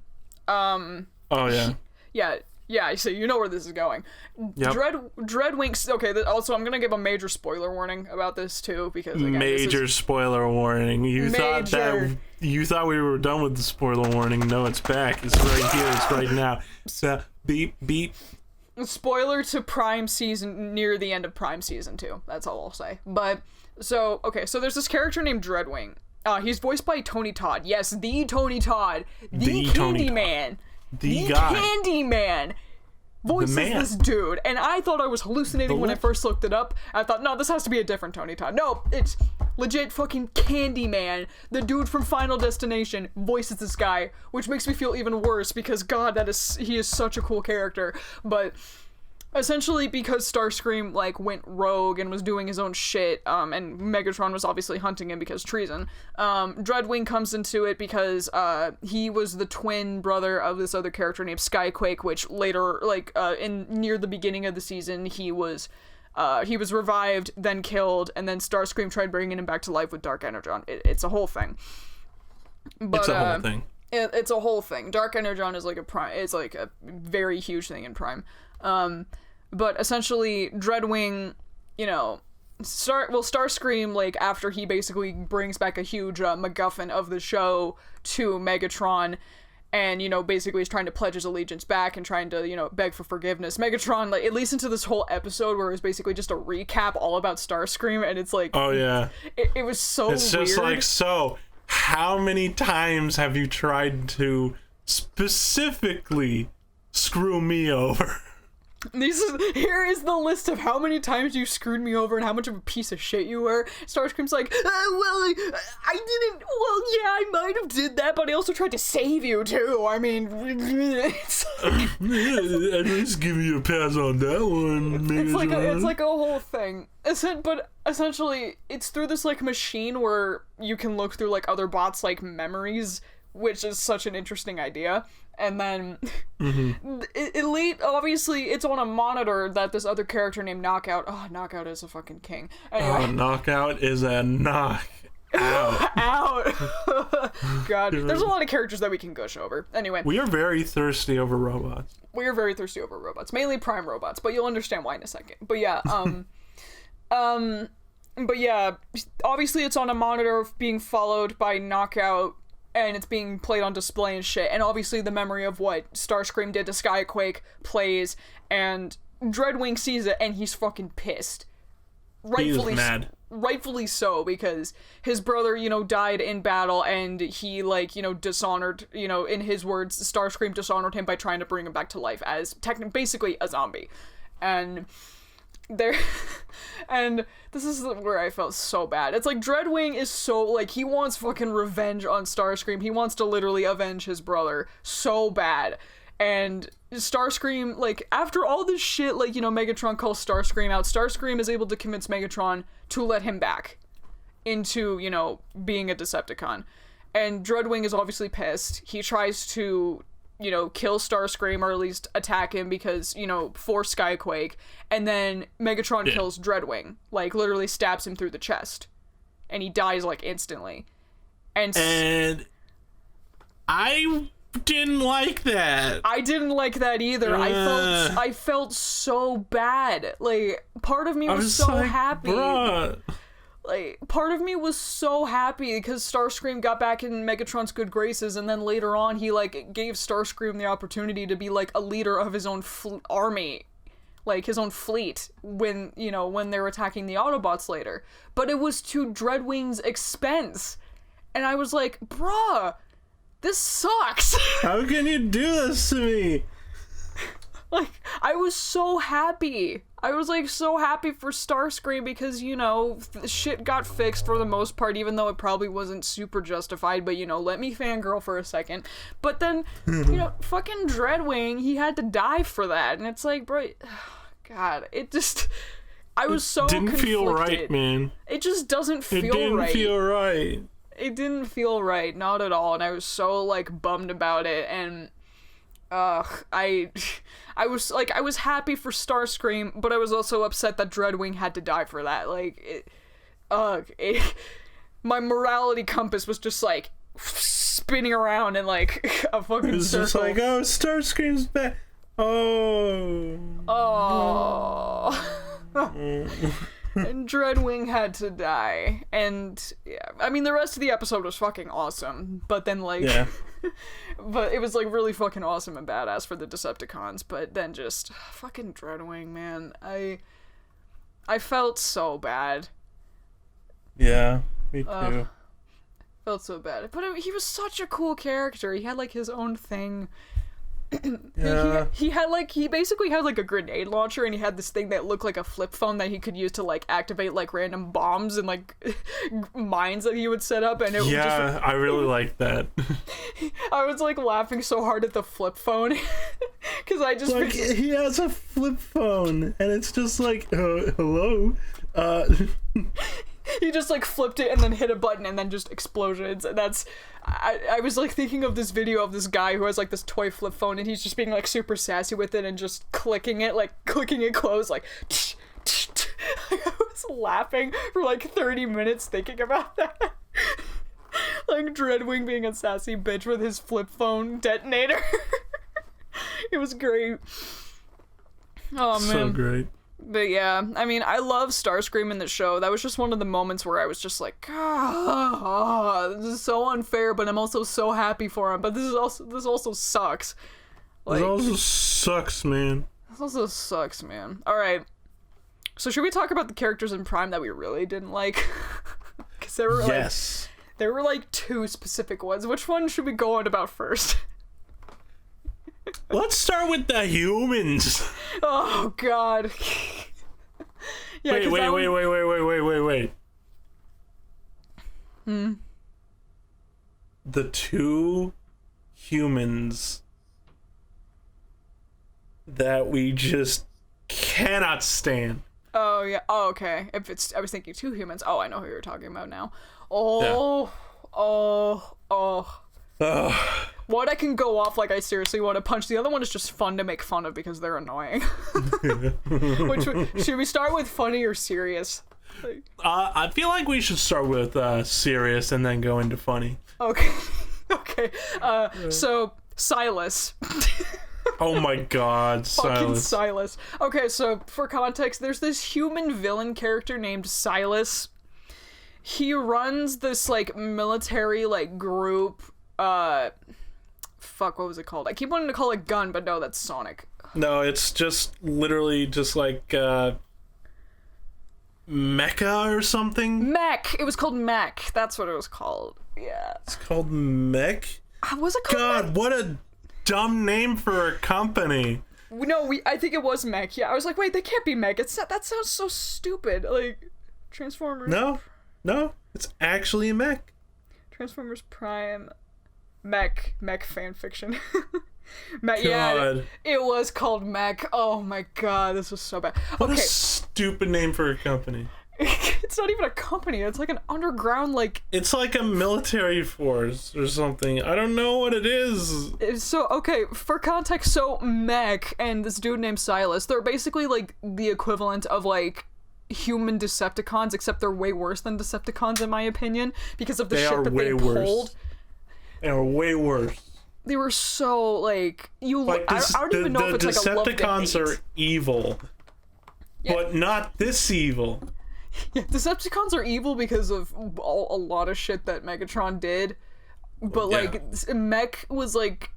Yeah, so you know where this is going. Yep. Dreadwing. Okay, also I'm gonna give a major spoiler warning about this too, because again, spoiler warning. You thought we were done with the spoiler warning. No, it's back. It's right here. It's right now. So beep beep. Spoiler to Prime season, near the end of Prime season 2. That's all I'll say. But so there's this character named Dreadwing. He's voiced by Tony Todd. Yes, the Tony Todd, the Candyman. The guy. Candyman voices this dude, and I thought I was hallucinating when I first looked it up. I thought, no, this has to be a different Tony Todd. No, it's legit fucking Candyman. The dude from Final Destination voices this guy, which makes me feel even worse because God, he is such a cool character. But essentially, because Starscream like went rogue and was doing his own shit, and Megatron was obviously hunting him because treason, Dreadwing comes into it because he was the twin brother of this other character named Skyquake, which later, like near the beginning of the season, he was revived, then killed, and then Starscream tried bringing him back to life with Dark Energon. It's a whole thing. But, it's a whole thing. It's a whole thing. Dark Energon is like it's like a very huge thing in Prime. But essentially, Dreadwing, you know, Starscream, like, after he basically brings back a huge MacGuffin of the show to Megatron, and, you know, basically is trying to pledge his allegiance back and trying to, you know, beg for forgiveness. Megatron, like, it leads into this whole episode where it was basically just a recap all about Starscream, and it's like, oh yeah, it was so it's weird. just like, so how many times have you tried to specifically screw me over? Here is the list of how many times you screwed me over and how much of a piece of shit you were. Starscream's like, well, I didn't, well, yeah, I might have did that, but I also tried to save you, too. I mean, it's like, at least give me a pass on that one. It's like a whole thing. But essentially, it's through this, like, machine where you can look through, like, other bots' like, memories, which is such an interesting idea. And then, Elite, obviously, it's on a monitor that this other character named Knockout, Knockout is a fucking king. Anyway. Knockout is a knock out. God, there's a lot of characters that we can gush over. Anyway. We are very thirsty over robots. We are very thirsty over robots, mainly Prime robots, but you'll understand why in a second. But yeah, but yeah, obviously it's on a monitor being followed by Knockout, and it's being played on display and shit, and obviously the memory of what Starscream did to Skyquake plays, and Dreadwing sees it, and he's fucking pissed. He's mad. Rightfully so, because his brother, you know, died in battle, and he, like, you know, dishonored, you know, in his words, Starscream dishonored him by trying to bring him back to life as basically a zombie. And and this is where I felt so bad. It's like Dreadwing is so, like, he wants fucking revenge on Starscream. He wants to literally avenge his brother so bad. And Starscream, like, after all this shit, like, you know, Megatron calls Starscream out. Starscream is able to convince Megatron to let him back into, you know, being a Decepticon. And Dreadwing is obviously pissed. He tries to, you know, kill Starscream, or at least attack him because, you know, for Skyquake. And then Megatron kills Dreadwing, like, literally stabs him through the chest. And he dies, like, instantly. And I didn't like that. I didn't like that either. I felt so bad. Like, part of me was so like, happy. Bruh. Like, part of me was so happy because Starscream got back in Megatron's good graces, and then later on he, like, gave Starscream the opportunity to be, like, a leader of his own army, like, his own fleet, when, you know, when they're attacking the Autobots later. But it was to Dreadwing's expense. And I was like, bruh, this sucks. How can you do this to me? Like, I was so happy. I was, like, so happy for Starscream because, you know, shit got fixed for the most part, even though it probably wasn't super justified, but, you know, let me fangirl for a second. But then, you know, fucking Dreadwing, he had to die for that, and it's like, bro, God, it just, I was so didn't conflicted. feel right, man. It just doesn't feel right. It didn't feel right. It didn't feel right, not at all, and I was so, like, bummed about it, and I was happy for Starscream, but I was also upset that Dreadwing had to die for that. Like, my morality compass was just, like, spinning around in, like, a fucking It was circle. just like, oh, Starscream's back. Oh. And Dreadwing had to die. And, yeah, I mean, the rest of the episode was fucking awesome. But then, like, Yeah. but it was, like, really fucking awesome and badass for the Decepticons. But then just, fucking Dreadwing, man. I felt so bad. Yeah, me too. Felt so bad. But he was such a cool character. He had, like, his own thing. Yeah. He basically had, like, a grenade launcher, and he had this thing that looked like a flip phone that he could use to, like, activate, like, random bombs and, like, mines that he would set up, and it would just... I really liked that. I was, like, laughing so hard at the flip phone, because I just... Like, he has a flip phone, and it's just like, hello? He just, like, flipped it and then hit a button and then just explosions. And that's... I was, like, thinking of this video of this guy who has, like, this toy flip phone, and he's just being, like, super sassy with it and just clicking it closed, like... I was laughing for, like, 30 minutes thinking about that. Like, Dreadwing being a sassy bitch with his flip phone detonator. It was great. Oh, man. So great. But yeah, I mean, I love Starscream in the show. That was just one of the moments where I was just like, this is so unfair, but I'm also so happy for him. But this also sucks. Like, this also sucks, man. This also sucks, man. All right. So should we talk about the characters in Prime that we really didn't like? Because there were like two specific ones. Which one should we go on about first? Let's start with the humans. Oh God. Yeah, wait. The two humans that we just cannot stand. Oh yeah. Oh okay. I was thinking two humans. Oh, I know who you're talking about now. Oh. One I can go off like I seriously want to punch. The other one is just fun to make fun of because they're annoying. Should we start with funny or serious? I feel like we should start with serious and then go into funny. Okay. Okay. So Silas. Oh my God, Fucking Silas. Okay, so for context, there's this human villain character named Silas. He runs this like military like group. Fuck, what was it called? I keep wanting to call it Gun, but no, that's Sonic. No, it's just literally just like Mecha or something. Mech. It was called Mech. That's what it was called. Yeah. It's called Mech. Was it called? God, Mech? what a dumb name for a company. No, I think it was Mech. Yeah, I was like, wait, they can't be Mech. That sounds so stupid. Like Transformers. No, it's actually a mech. Transformers Prime. Mech fanfiction. God. Yeah, it was called Mech. Oh my God, this was so bad. What a stupid name for a company. It's not even a company. It's like an underground, like... It's like a military force or something. I don't know what it is. So, okay, for context, so Mech and this dude named Silas, they're basically like the equivalent of like human Decepticons, except they're way worse than Decepticons in my opinion, because of the shit that they pulled. They are way worse. They were so like I don't even know if it's like a love to hate. The Decepticons are evil, but not this evil. Yeah, Decepticons are evil because of a lot of shit that Megatron did, but like Mech was like,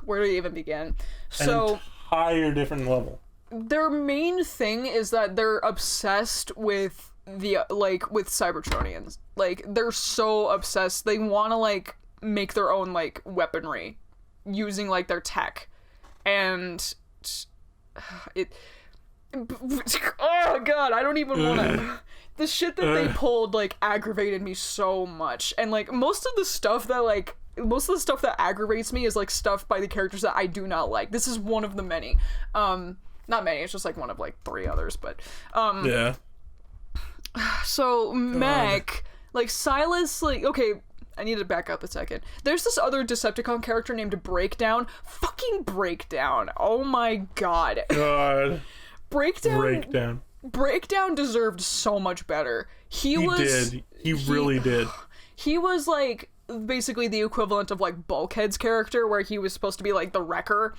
where do you even begin? So an entire different level. Their main thing is that they're obsessed with with Cybertronians. Like they're so obsessed. They want to like make their own like weaponry using like their tech, and oh God, I don't even want to. The shit that they pulled like aggravated me so much, and like most of the stuff that aggravates me is like stuff by the characters that I do not like. This is one of the many. Not many. It's just like one of like 3 others, but yeah. So Mech, like Silas, like okay. I need to back up a second. There's this other Decepticon character named Breakdown. Fucking Breakdown. Oh my God. God. Breakdown deserved so much better. He really did. He was like basically the equivalent of like Bulkhead's character, where he was supposed to be like the Wrecker.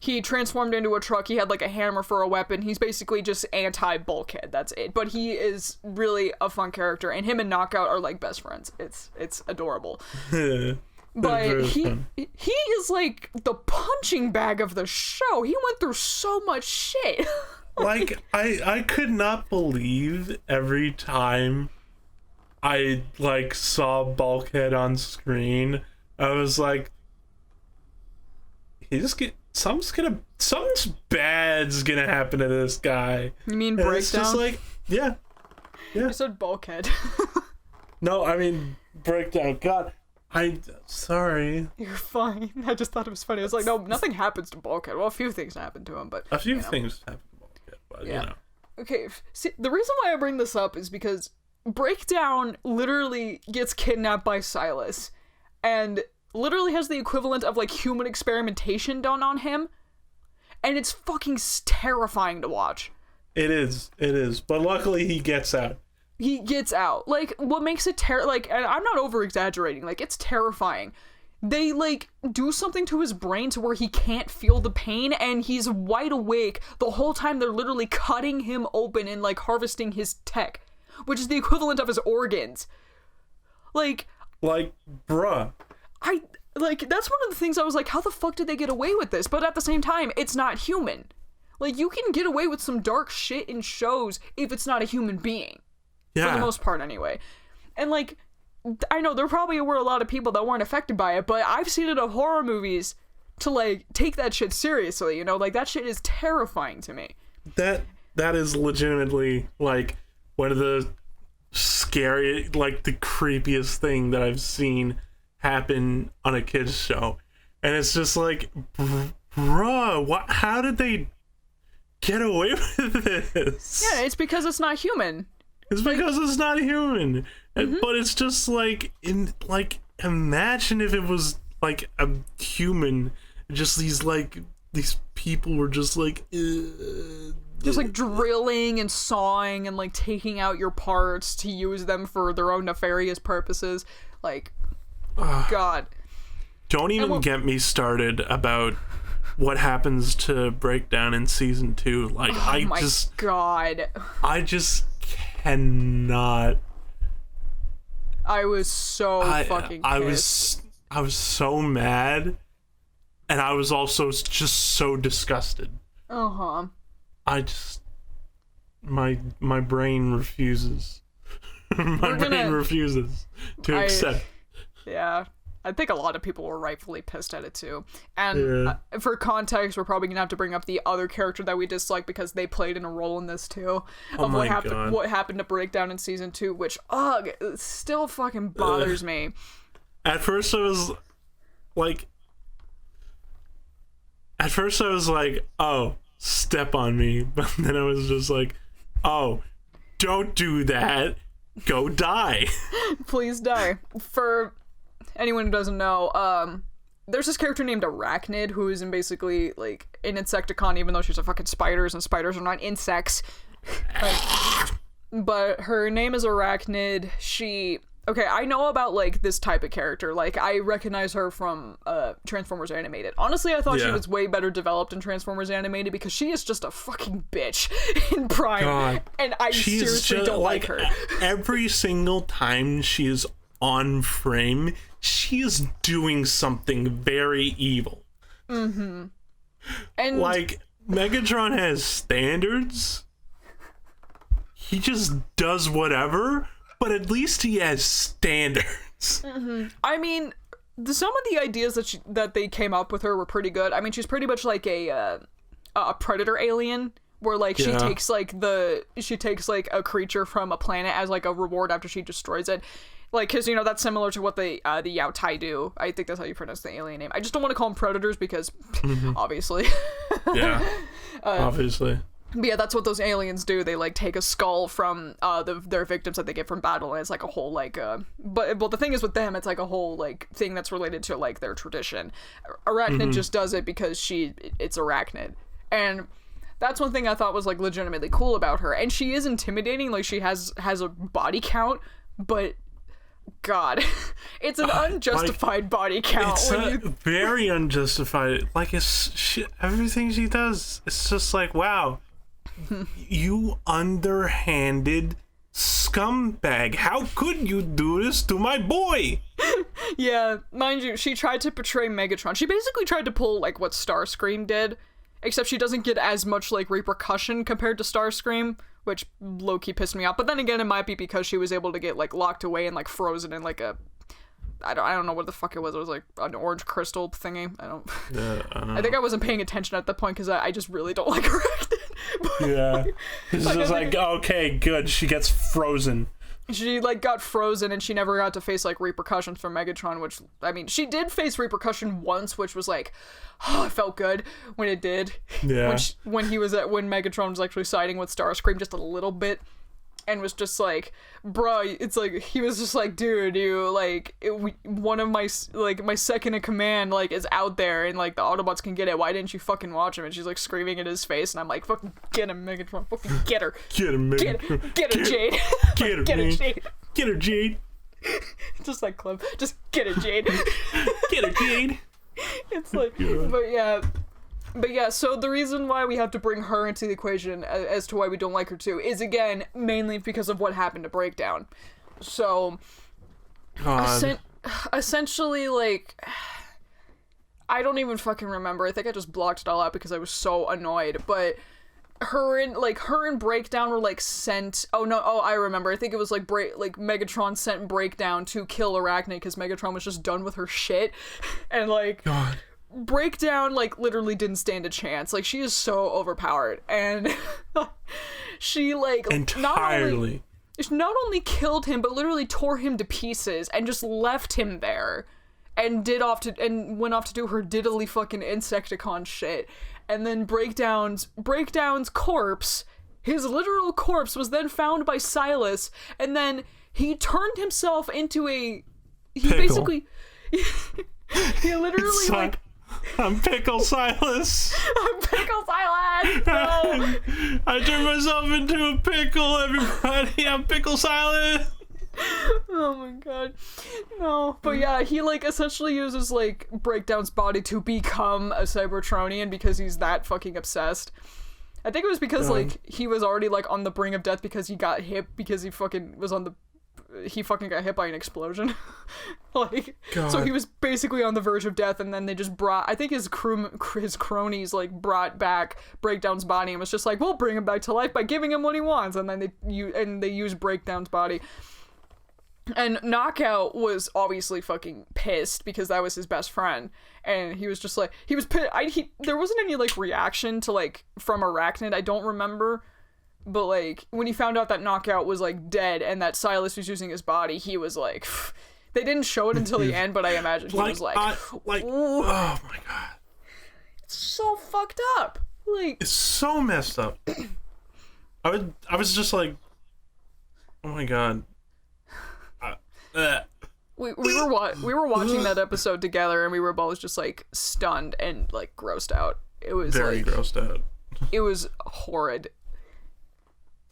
He transformed into a truck. He had like a hammer for a weapon. He's basically just anti-Bulkhead. That's it. But he is really a fun character, and him and Knockout are like best friends. It's adorable. But he is like the punching bag of the show. He went through so much shit. Like I could not believe every time I like saw Bulkhead on screen, I was like, something's bad's gonna happen to this guy. You mean Breakdown? It's just like, yeah. You said Bulkhead. No, I mean Breakdown. God, sorry. You're fine. I just thought it was funny. I was like, no, nothing happens to Bulkhead. Well, a few things happen to him, but a few things happen to Bulkhead, but yeah. You know. Okay, see, the reason why I bring this up is because Breakdown literally gets kidnapped by Silas, and literally has the equivalent of like human experimentation done on him, and it's fucking terrifying to watch. It is, but luckily he gets out. Like, what makes it and I'm not over exaggerating, like it's terrifying. they like do something to his brain to where he can't feel the pain, and he's wide awake the whole time. They're literally cutting him open and like harvesting his tech, which is the equivalent of his organs. Like bruh. That's one of the things I was like, how the fuck did they get away with this? But at the same time, it's not human. Like, you can get away with some dark shit in shows if it's not a human being. Yeah. For the most part, anyway. And, like, I know there probably were a lot of people that weren't affected by it, but I've seen it in horror movies to, like, take that shit seriously, you know? Like, that shit is terrifying to me. That is legitimately, like, one of the scary, like, the creepiest thing that I've seen happen on a kid's show. And it's just like, bruh, how did they get away with this? Yeah, it's because it's not human. It's because it's not human. But it's just like, imagine if it was like a human, just these people were just like just like drilling and sawing and like taking out your parts to use them for their own nefarious purposes. Like, God. Don't even get me started about what happens to Breakdown in season 2. Like, God. I just cannot. I was so fucking pissed. I was so mad, and I was also just so disgusted. I just my brain refuses. Brain refuses to accept. Yeah. I think a lot of people were rightfully pissed at it too. And for context, we're probably gonna have to bring up the other character that we dislike because they played in a role in this too. What happened to Breakdown in season 2, which it still fucking bothers me. At first I was like, oh, step on me, but then I was just like, oh, don't do that. Go die. Please die. For anyone who doesn't know, there's this character named Arachnid who is basically like an Insecticon, even though she's a fucking spiders, and spiders are not insects. But her name is Arachnid. I know about like this type of character. Like, I recognize her from Transformers Animated. Honestly, I thought she was way better developed in Transformers Animated because she is just a fucking bitch in Prime. God. And I seriously don't like her. Every single time she is on frame, she is doing something very evil. And like, Megatron has standards. He just does whatever, but at least he has standards. I mean, some of the ideas that they came up with her were pretty good. I mean, she's pretty much like a predator alien, where like she takes like a creature from a planet as like a reward after she destroys it. Like, because, you know, that's similar to what the Yao Tai do. I think that's how you pronounce the alien name. I just don't want to call them predators because, obviously. Obviously. But yeah, that's what those aliens do. They, like, take a skull from their victims that they get from battle, and it's like a whole, like, But the thing is with them, it's like a whole, like, thing that's related to, like, their tradition. Arachnid just does it because it's Arachnid. And that's one thing I thought was, like, legitimately cool about her. And she is intimidating. Like, she has a body count, but God, it's an unjustified body count. It's very unjustified. Like, everything she does, it's just like, wow, you underhanded scumbag. How could you do this to my boy? Yeah, mind you, she tried to portray Megatron. She basically tried to pull, like, what Starscream did, except she doesn't get as much, like, repercussion compared to Starscream, which low-key pissed me off. But then again, it might be because she was able to get, like, locked away and, like, frozen in, like, I don't know what the fuck it was. It was, like, an orange crystal thingy. I don't know. I think I wasn't paying attention at that point because I just really don't like her acting. Yeah. It's just like, okay, good. She gets frozen. She, like, got frozen, and she never got to face, like, repercussions from Megatron, which, I mean, she did face repercussion once, which was, like, it felt good when it did. Yeah. When Megatron was actually siding with Starscream just a little bit, and was just like, bruh, it's like, he was just like, dude, you, like, one of my, like, my second in command, like, is out there, and, like, the Autobots can get it, why didn't you fucking watch him? And she's, like, screaming in his face, and I'm like, fucking get him, Megatron, fucking get her. Get him, Megatron. Get her, Jade. Get her, Get her, man. Jade. Get her, Jade. Just like Cliff. Just get it, Jade. Get it, Jade. It's like, but yeah, so the reason why we have to bring her into the equation as to why we don't like her too is, again, mainly because of what happened to Breakdown. So, essentially, like, I don't even fucking remember. I think I just blocked it all out because I was so annoyed, but her and Breakdown were, like, sent... I remember. I think it was, like, Megatron sent Breakdown to kill Arachne because Megatron was just done with her shit, and, like... God. Breakdown, like, literally didn't stand a chance. Like, she is so overpowered. And she, like... Entirely. Not only killed him, but literally tore him to pieces and just left him there. And went off to do her diddly fucking Insecticon shit. And then Breakdown's corpse, his literal corpse, was then found by Silas. And then he turned himself into a... Basically... he literally, like... I'm Pickle Silas. I'm Pickle Silas. No. I turned myself into a pickle, everybody. I'm Pickle Silas. Oh my god. No. But yeah, he, like, essentially uses, like, Breakdown's body to become a Cybertronian because he's that fucking obsessed. I think it was because, like, he was already, like, on the brink of death because he got hit because he fucking got hit by an explosion. Like, God. So he was basically on the verge of death, and then they just brought, I think his cronies, like, brought back Breakdown's body and was just like, we'll bring him back to life by giving him what he wants, and then they used Breakdown's body. And Knockout was obviously fucking pissed because that was his best friend, and he was just like, he was pissed. There wasn't any, like, reaction to, like, from Arachnid, I don't remember. But, like, when he found out that Knockout was, like, dead and that Silas was using his body, he was like... They didn't show it until the end, but I imagine he was like... oh my god. It's so fucked up. Like... It's so messed up. I was just like... Oh my god. We were watching that episode together, and we were both just, like, stunned and, like, grossed out. It was, very grossed out. It was horrid.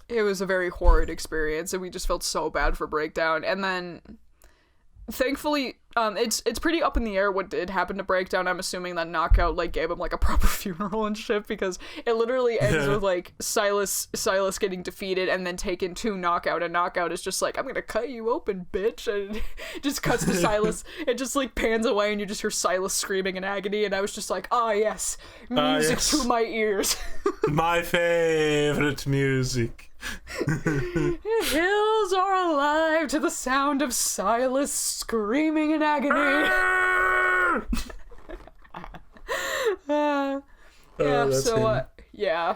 It was a very horrid experience, and we just felt so bad for Breakdown. And then, thankfully, it's pretty up in the air what did happen to Breakdown. I'm assuming that Knockout, like, gave him, like, a proper funeral and shit, because it literally ends with, like, Silas getting defeated and then taken to Knockout, and Knockout is just like, I'm gonna cut you open, bitch, and just cuts to Silas. It just, like, pans away, and you just hear Silas screaming in agony, and I was just like, yes, music to my ears. My favorite music. Hills are alive to the sound of Silas screaming in agony.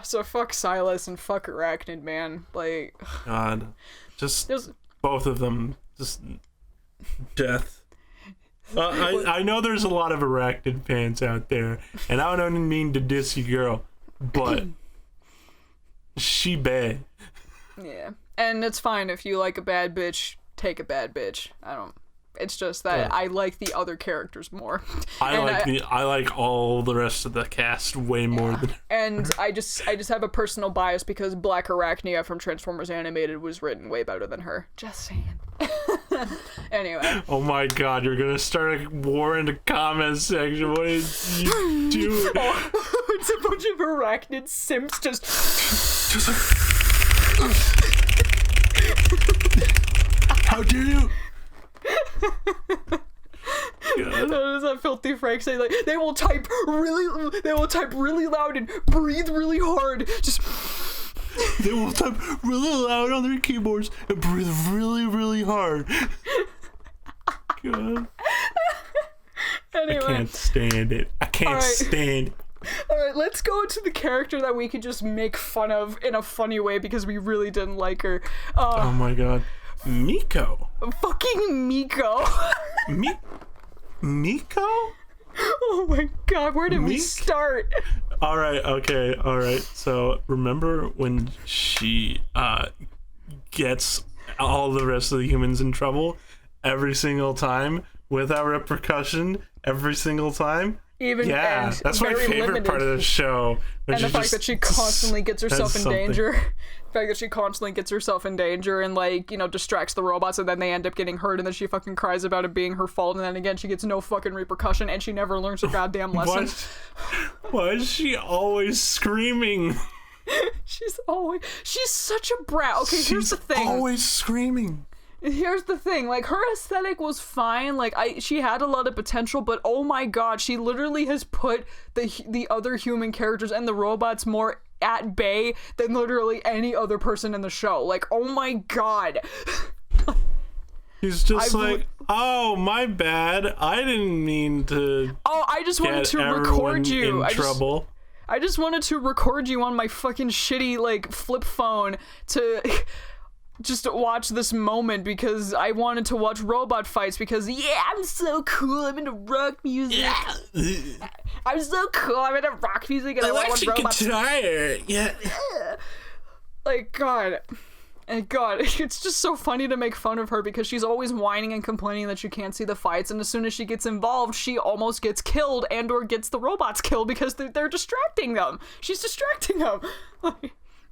So fuck Silas and fuck Arachnid, man. Like, God, just both of them, just death. I know there's a lot of Arachnid fans out there, and I don't mean to diss you, girl, but she bad. Yeah, and it's fine if you like a bad bitch, take a bad bitch. It's just that I like the other characters more. I like all the rest of the cast way more than. And I just have a personal bias because Black Arachnia from Transformers Animated was written way better than her. Just saying. Anyway. Oh my god, you're gonna start a war in the comment section. What did you do? It's a bunch of Arachnid simps just How dare you? That is that filthy Frank saying, like, they will type really loud and breathe really hard. Just they will type really loud on their keyboards and breathe really, really hard. God. Anyway. I can't stand it. I can't stand it. Alright, let's go to the character that we could just make fun of in a funny way because we really didn't like her. Oh my god. Miko. Fucking Miko. Miko? Oh my god, where did we start? Alright. So, remember when she gets all the rest of the humans in trouble every single time without repercussion every single time? Even Yeah, and that's my very favorite limited. part of the show. And the fact that she constantly gets herself in something. danger. The fact that she constantly gets herself in danger and, like, you know, distracts the robots, and then they end up getting hurt, and then she fucking cries about it being her fault, and then again she gets no fucking repercussion, and she never learns her goddamn lesson. Why is she always screaming? She's such a brat. Okay, here's the thing. Always screaming. Here's the thing, like, her aesthetic was fine, like, she had a lot of potential, but oh my god, she literally has put the other human characters and the robots more at bay than literally any other person in the show. Like, oh my god. He's just oh, my bad. I didn't mean to. Oh, I just wanted to record you. Trouble. I just wanted to record you on my fucking shitty, like, flip phone to just watch this moment because I wanted to watch robot fights because, yeah, I'm so cool, I'm into rock music. Yeah. I'm so cool, I'm into rock music and I want to watch robots. Guitar. Yeah. Like, God. And God, it's just so funny to make fun of her because she's always whining and complaining that she can't see the fights, and as soon as she gets involved, she almost gets killed and or gets the robots killed because they're distracting them. She's distracting them.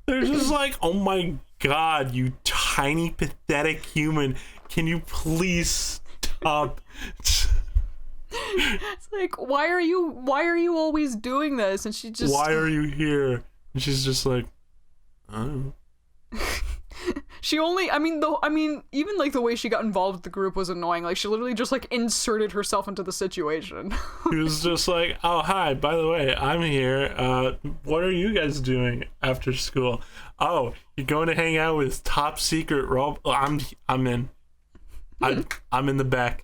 They're just like, oh my god, you tiny, pathetic human. Can you please stop? It's like, why are you always doing this? And she just... Why are you here? And she's just like, I don't know. She only, even like the way she got involved with the group was annoying. Like, she literally just like inserted herself into the situation. He was just like, oh, hi, by the way, I'm here. What are you guys doing after school? Oh, you're going to hang out with top secret I'm in. I'm in the back.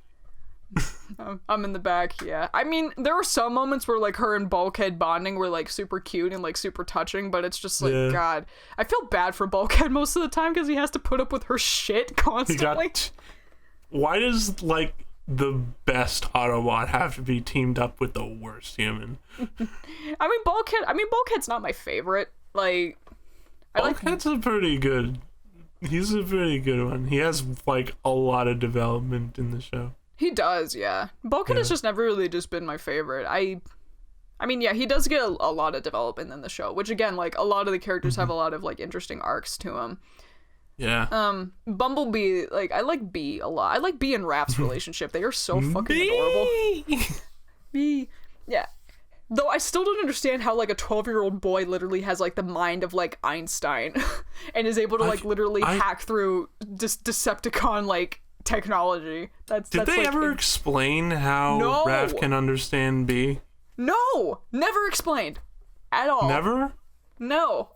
I'm in the back, yeah. I mean, there were some moments where, like, her and Bulkhead bonding were, like, super cute and, like, super touching, but it's just, like, God. I feel bad for Bulkhead most of the time because he has to put up with her shit constantly. Why does, like, the best Autobot have to be teamed up with the worst human? Bulkhead's not my favorite. Like, Bulkhead's a pretty good... He's a pretty good one. He has, like, a lot of development in the show. He does, yeah. Bulkhead has just never really just been my favorite. I mean, yeah, he does get a lot of development in the show, which again, like, a lot of the characters have a lot of, like, interesting arcs to them. Yeah. Bumblebee, like, I like Bee a lot. I like Bee and Raph's relationship. They are so fucking adorable. Bee. Yeah. Though I still don't understand how, like, a 12-year-old boy literally has, like, the mind of, like, Einstein and is able to, like, literally hack through Decepticon, like, technology. Did they ever explain how Raph can understand B? No, never explained at all. Never? No.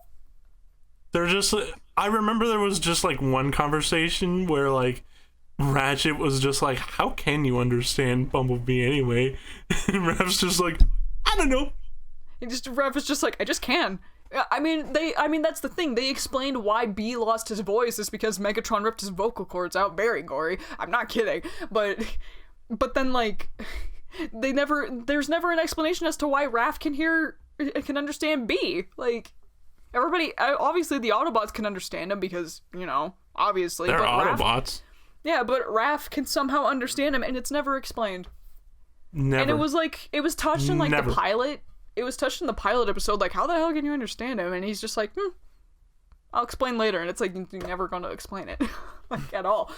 They're just, I remember there was just like one conversation where like Ratchet was just like, how can you understand Bumblebee anyway? And Raph's just like, I don't know. Raph is just like, I just can. I mean, that's the thing. They explained why B lost his voice is because Megatron ripped his vocal cords out. Very gory. I'm not kidding. But then, like, there's never an explanation as to why Raph can understand B. Like, everybody, obviously the Autobots can understand him because, you know, obviously. They're Autobots. Raph, yeah, but Raph can somehow understand him, and it's never explained. Never. And it was like, it was touched in, like, the pilot. It was touched in the pilot episode, like, how the hell can you understand him? And he's just like, I'll explain later. And it's like, you're never going to explain it, like, at all.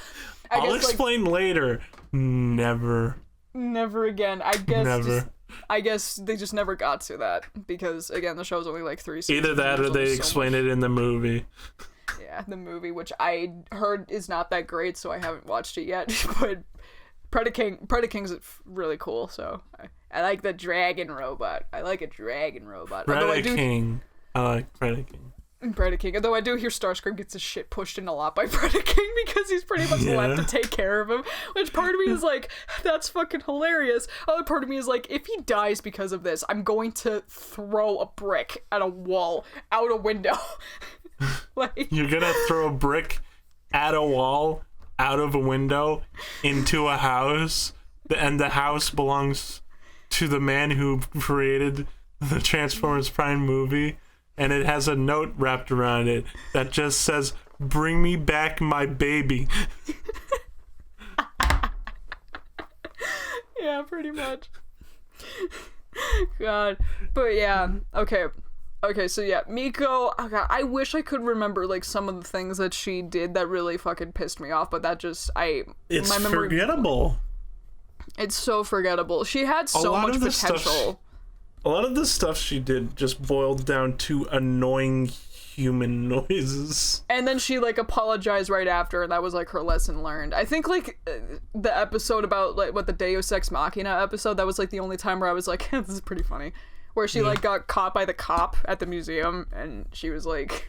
I'll explain later. Never. Never again. I guess. Never. I guess they just never got to that because, again, the show's only like 3 seasons. Either that or they explain it in the movie. Yeah, the movie, which I heard is not that great, so I haven't watched it yet. But Predaking's really cool, so I like the dragon robot. I like a dragon robot. Predaking. I like Predaking. Predaking. Although I do hear Starscream gets his shit pushed in a lot by Predaking because he's pretty much left to take care of him. Which part of me is like, that's fucking hilarious. Other part of me is like, if he dies because of this, I'm going to throw a brick at a wall, out a window. Like, you're gonna throw a brick at a wall, out of a window, into a house, and the house belongs to the man who created the Transformers Prime movie, and it has a note wrapped around it that just says, "Bring me back my baby." Yeah, pretty much. God. But yeah, okay, so yeah, Miko, oh God, I wish I could remember like some of the things that she did that really fucking pissed me off, but that just It's my memory, forgettable. it's so forgettable. She had so much potential. A lot of the stuff she did just boiled down to annoying human noises. And then she like apologized right after, and that was like her lesson learned. I think like the episode about like what the Deus Ex Machina episode, that was like the only time where I was like, this is pretty funny. Where she like got caught by the cop at the museum, and she was like,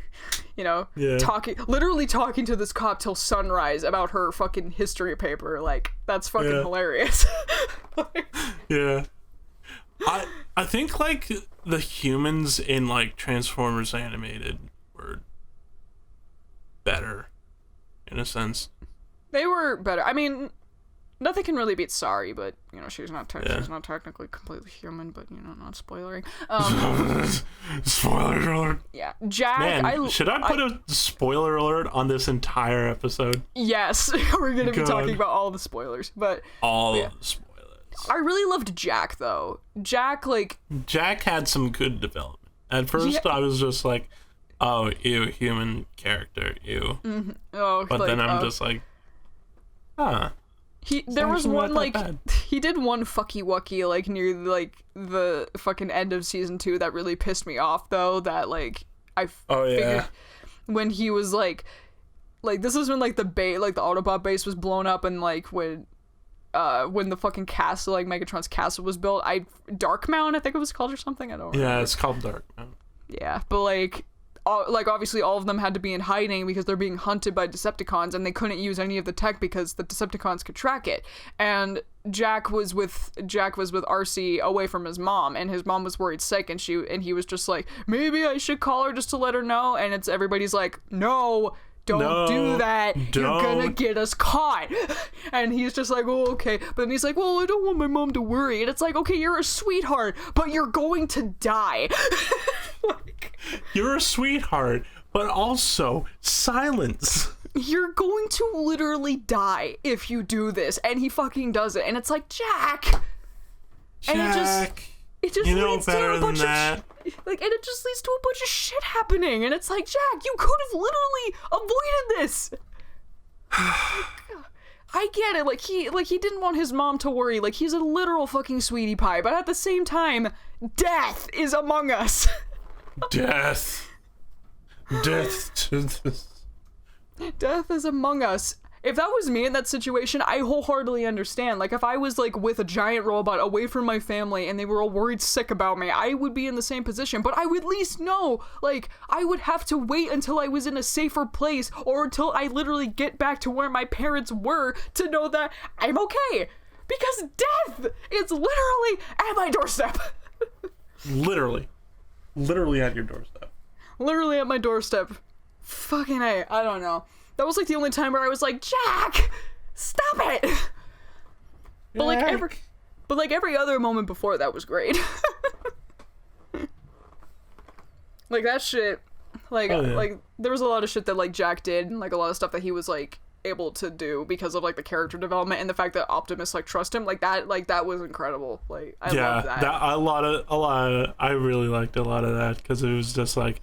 you know, literally talking to this cop till sunrise about her fucking history paper. Like, that's fucking hilarious. Yeah. I think like the humans in like Transformers Animated were better in a sense. They were better. I mean, nothing can really beat Sari, but you know she's not technically completely human, but you know, not spoilering. Spoiler alert. Yeah, Jack. Man, should I put a spoiler alert on this entire episode? Yes, we're gonna be talking about all the spoilers, but all the spoilers. I really loved Jack though. Jack had some good development. At first, I was just like, "Oh, ew, human character, ew." Mm-hmm. Oh, but then I'm just like, "Huh." There was one like he did one fucky wucky like near like the fucking end of season 2 that really pissed me off though. That like figured when he was like this is when like the Autobot base was blown up, and like when the fucking castle, like Megatron's castle was built, Darkmount, I think it was called, or something. I don't remember. Yeah, it's called Darkmount. Yeah, but like obviously all of them had to be in hiding because they're being hunted by Decepticons, and they couldn't use any of the tech because the Decepticons could track it. And Jack was with RC away from his mom, and his mom was worried sick, and he was just like, maybe I should call her just to let her know. And everybody's like, no, don't do that. You're gonna get us caught. And he's just like, oh, okay. But then he's like, well, I don't want my mom to worry. And it's like, okay, you're a sweetheart, but you're going to die. You're a sweetheart, but also silence. You're going to literally die if you do this. And he fucking does it. And it's like, Jack. And it just you know leads better to a than bunch that. and it just leads to a bunch of shit happening. And it's like, Jack, you could have literally avoided this. I get it. Like he didn't want his mom to worry. Like, he's a literal fucking sweetie pie. But at the same time, death is among us. Death to this. Death is among us. If that was me in that situation, I wholeheartedly understand. Like, if I was, like, with a giant robot away from my family and they were all worried sick about me, I would be in the same position. But I would at least know, like, I would have to wait until I was in a safer place, or until I literally get back to where my parents were, to know that I'm okay. Because death is literally at my doorstep. Literally at your doorstep. Literally at my doorstep. Fucking A. I don't know. That was like the only time where I was like, Jack, stop it. But like every other moment before that was great. Like that shit, like there was a lot of shit that like Jack did, and like a lot of stuff that he was like able to do because of like the character development and the fact that Optimus like trust him, like that was incredible. Like I love that. I really liked a lot of that, because it was just like,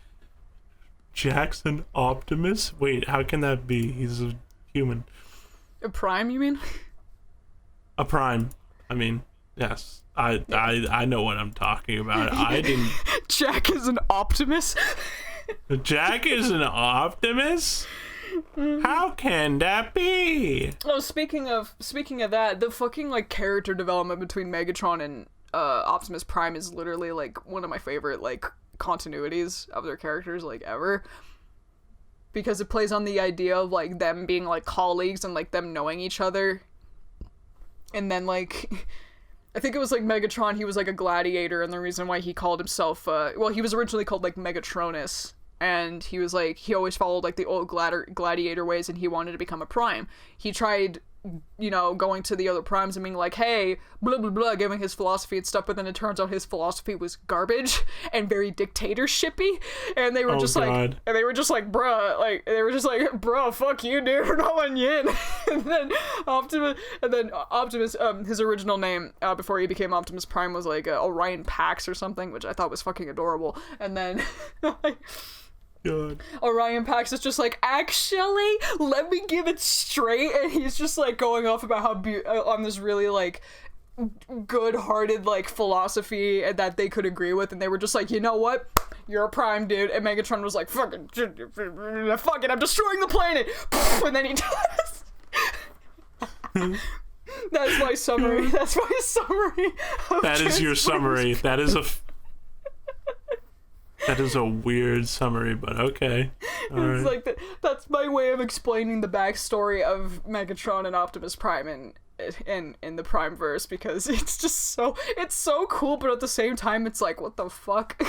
Jackson Optimus? Wait, how can that be? He's a human. A prime, you mean? A prime. I mean, yes. I know what I'm talking about. I didn't. Jack is an Optimus? Jack is an Optimus? How can that be? Oh, speaking of that, the fucking like character development between Megatron and Optimus Prime is literally like one of my favorite like continuities of their characters like ever, because it plays on the idea of like them being like colleagues and like them knowing each other. And then like I think it was like Megatron, he was like a gladiator, and the reason why he called himself he was originally called like Megatronus, and he was like, he always followed like the old gladiator ways, and he wanted to become a prime. He tried you know, going to the other primes and being like, hey, blah blah blah, giving his philosophy and stuff, but then it turns out his philosophy was garbage and very dictatorshipy, and they were just like, bruh, fuck you, dude, we're not letting you in. and then Optimus, his original name before he became Optimus Prime was like Orion Pax or something, which I thought was fucking adorable, and then God. Orion Pax is just like, actually, let me give it straight, and he's just like going off about how on this really like good-hearted like philosophy that they could agree with, and they were just like, you know what, you're a prime, dude. And Megatron was like, fuck it, I'm destroying the planet. And then he does. That's my summary. That's my summary. That is your summary. That is a weird summary, but okay. All right. Like that's my way of explaining the backstory of Megatron and Optimus Prime in the Primeverse, because it's just it's so cool, but at the same time it's like, what the fuck?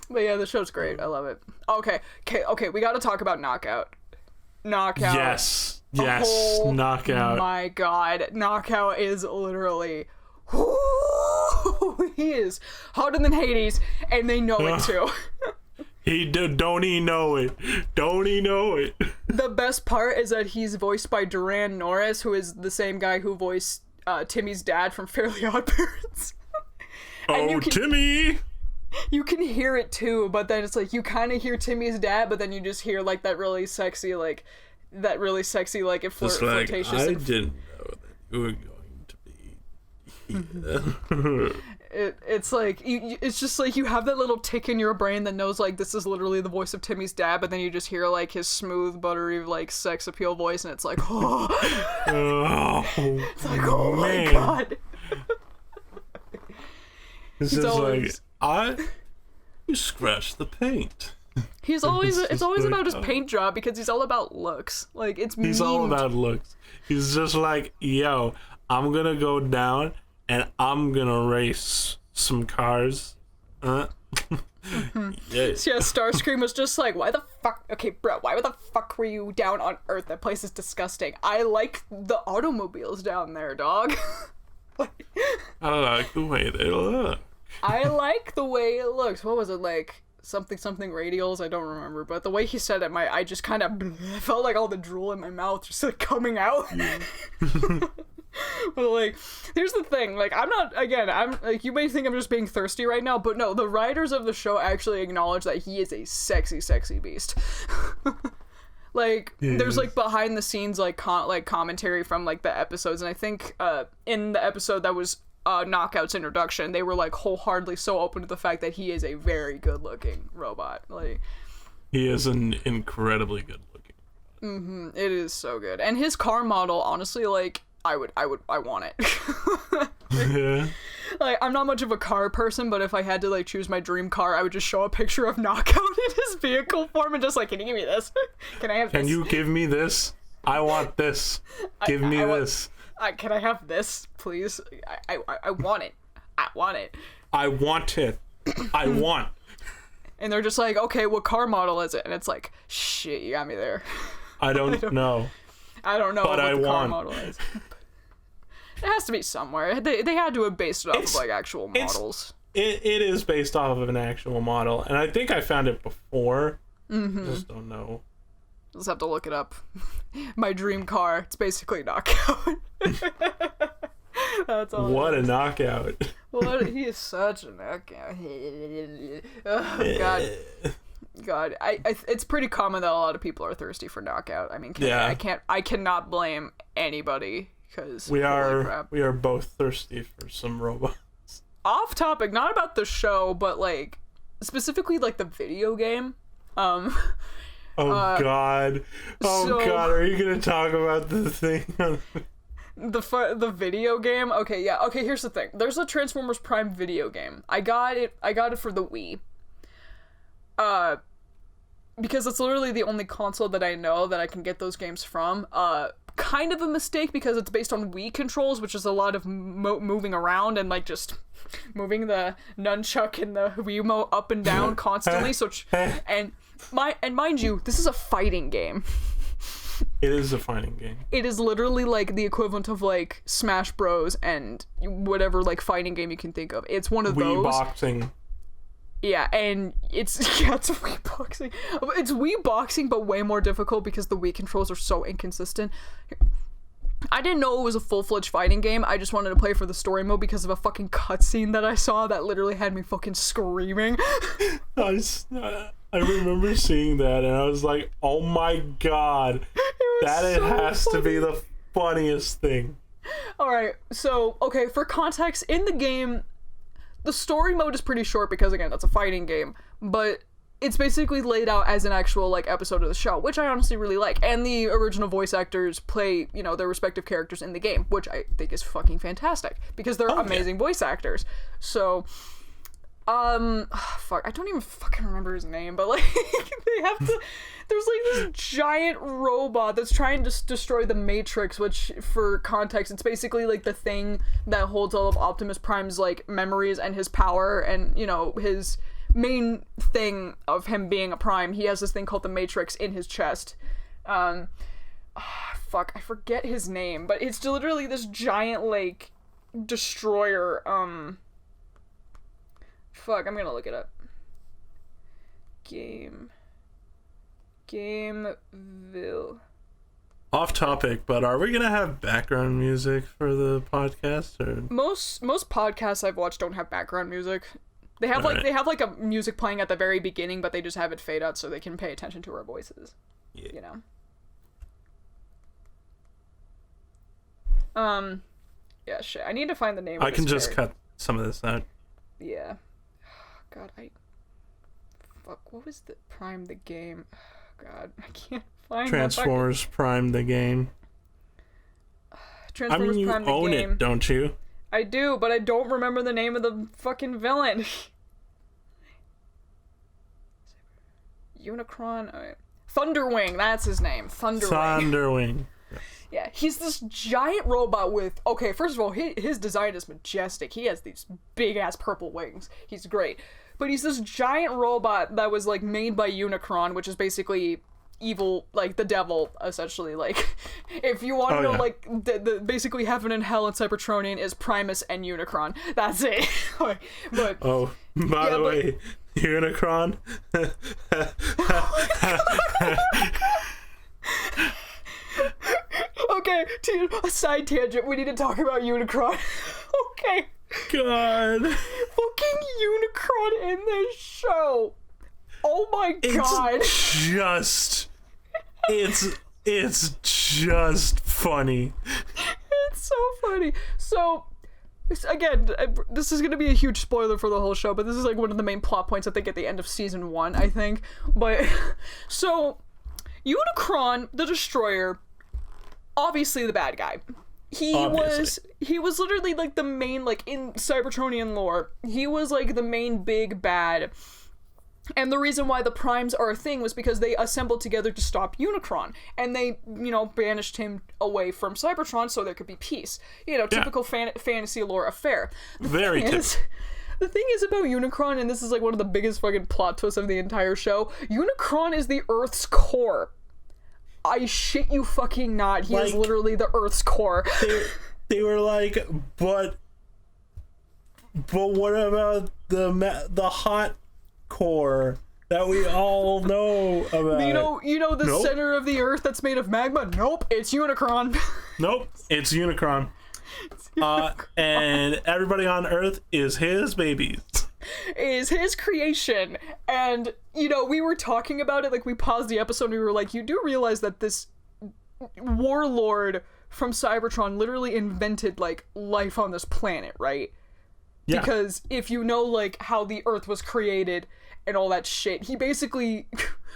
But yeah, the show's great. I love it. Okay, we got to talk about Knockout. Yes. Oh, Knockout. My God, Knockout is literally. He is hotter than Hades, and they know it too. Don't he know it? Don't he know it? The best part is that he's voiced by Duran Norris, who is the same guy who voiced Timmy's dad from Fairly Odd Parents. Timmy! You can hear it too, but then it's like you kind of hear Timmy's dad, but then you just hear like that really sexy like flirtatious. I didn't know that you were going to be here. It's like it's just like you have that little tick in your brain that knows like this is literally the voice of Timmy's dad, but then you just hear like his smooth, buttery, like sex appeal voice, and it's like, oh, it's like, oh man. My God. This is always... you scratch the paint. It's always about his paint job, because he's all about looks. Like he's all about looks. He's just like, yo, I'm gonna go down and I'm gonna race some cars. Yeah, Starscream was just like, why the fuck were you down on Earth? That place is disgusting. I like the automobiles down there, dog. I like the way they look. I like the way it looks. What was it, like something radials? I don't remember, but the way he said it, I just kind of felt like all the drool in my mouth just like coming out. But like, here's the thing, like, I'm like, you may think I'm just being thirsty right now, but no, the writers of the show actually acknowledge that he is a sexy beast. Like, there's like behind the scenes like commentary from like the episodes, and I think in the episode that was Knockout's introduction, they were like wholeheartedly so open to the fact that he is a very good looking robot. Like, he is an incredibly good looking robot. It is so good. And his car model, honestly, like, I want it. Yeah. Like, I'm not much of a car person, but if I had to like choose my dream car, I would just show a picture of Knockout in his vehicle form and just like, can you give me this? Can I have this? Can you give me this? I want this. Give me this. Can I have this, please? I want it. I want it. I want it. I want. And they're just like, okay, what car model is it? And it's like, shit, you got me there. I don't know. I don't know but what the car model is. It has to be somewhere. They had to have based it off of like actual models. It is based off of an actual model, and I think I found it before. Just don't know. Just have to look it up. My dream car. It's basically Knockout. That's all. What a knockout! He is such a knockout. Oh, God. It's pretty common that a lot of people are thirsty for Knockout. I mean, I cannot blame anybody, because we are both thirsty for some robots. Off topic, not about the show, but like specifically like the video game. God, are you gonna talk about the thing? The video game? Okay, yeah. Okay, here's the thing. There's a Transformers Prime video game. I got it for the Wii. Because it's literally the only console that I know that I can get those games from. Kind of a mistake, because it's based on Wii controls, which is a lot of moving around and like just moving the nunchuck and the Wiimote up and down constantly. So and mind you, this is a fighting game. It is a fighting game. It is literally like the equivalent of like Smash Bros. And whatever like fighting game you can think of. It's one of those. Wii boxing. Yeah, and it's Wii boxing. It's Wii boxing, but way more difficult because the Wii controls are so inconsistent. I didn't know it was a full-fledged fighting game. I just wanted to play for the story mode because of a fucking cutscene that I saw that literally had me fucking screaming. I remember seeing that and I was like, oh my god, it has to be the funniest thing. Alright, so, okay, for context, in the game, the story mode is pretty short because, again, that's a fighting game, but it's basically laid out as an actual, like, episode of the show, which I honestly really like. And the original voice actors play, you know, their respective characters in the game, which I think is fucking fantastic, because they're amazing voice actors. So, fuck, I don't even fucking remember his name, but, like, they have to, there's, like, this giant robot that's trying to destroy the Matrix, which, for context, it's basically, like, the thing that holds all of Optimus Prime's, like, memories and his power, and, you know, his main thing of him being a Prime. He has this thing called the Matrix in his chest. Fuck, I forget his name, but it's literally this giant, like, destroyer. Fuck, I'm gonna look it up. Gameville. Off topic, but are we gonna have background music for the podcast? Or most podcasts I've watched don't have background music. They have like a music playing at the very beginning, but they just have it fade out so they can pay attention to our voices. Yeah. You know. Yeah, shit. I need to find the name of I can just cut some of this out. Yeah. God, fuck, what was the Prime the game? God, I can't find Transformers Prime the game. Transformers Prime the game. You own it, don't you? I do, but I don't remember the name of the fucking villain. Unicron. Thunderwing, that's his name. Thunderwing. Yeah, he's this giant robot with... Okay, first of all, his design is majestic. He has these big-ass purple wings. He's great. But he's this giant robot that was, like, made by Unicron, which is basically evil, like, the devil, essentially. Like, if you want to know, like, the basically heaven and hell in Cybertronian is Primus and Unicron. That's it. But by the way, Unicron. Okay, a side tangent. We need to talk about Unicron. Okay. God. Fucking Unicron in this show. Oh my god. It's just funny. It's so funny. So, again, this is going to be a huge spoiler for the whole show, but this is like one of the main plot points I think at the end of season 1, I think. But, so, Unicron, the Destroyer, obviously the bad guy. He was literally like the main, like, in Cybertronian lore, he was like the main big bad. And the reason why the Primes are a thing was because they assembled together to stop Unicron. And they, you know, banished him away from Cybertron so there could be peace. You know, typical fantasy lore affair. Very typical. The thing is about Unicron, and this is like one of the biggest fucking plot twists of the entire show, Unicron is the Earth's core. I shit you fucking not. He is literally the Earth's core. They were like, but what about the hot core that we all know about? You know the center of the Earth that's made of magma? Nope, it's Unicron. Nope, it's Unicron. And everybody on Earth is his babies. Is his creation. And, you know, we were talking about it, like, we paused the episode and we were like, you do realize that this warlord from Cybertron literally invented, like, life on this planet, right? Yeah. Because if you know, like, how the Earth was created and all that shit, he basically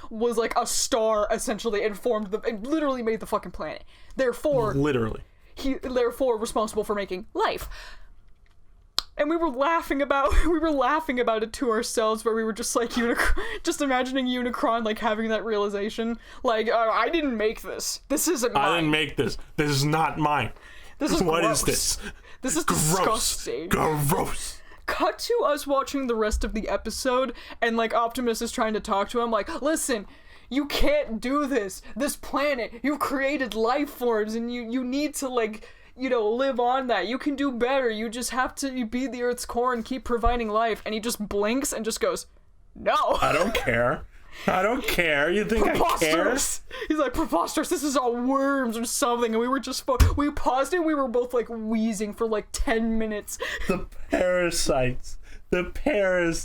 was like a star, essentially, and literally made the fucking planet. Therefore, therefore responsible for making life. And we were laughing about it to ourselves, where we were just like just imagining Unicron like having that realization, like, I didn't make this. This isn't mine. I didn't make this. This is not mine. This is what gross. is this? This is disgusting. Gross. Cut to us watching the rest of the episode, and like Optimus is trying to talk to him, like, listen, you can't do this. This planet, you've created life forms, and you need to, like, you know, live on that. You can do better. You just have to be the Earth's core and keep providing life. And he just blinks and just goes, no. I don't care. I don't care. You think I care? He's like, preposterous. This is all worms or something. And we were just, we paused it. We were both like wheezing for like 10 minutes. The parasites.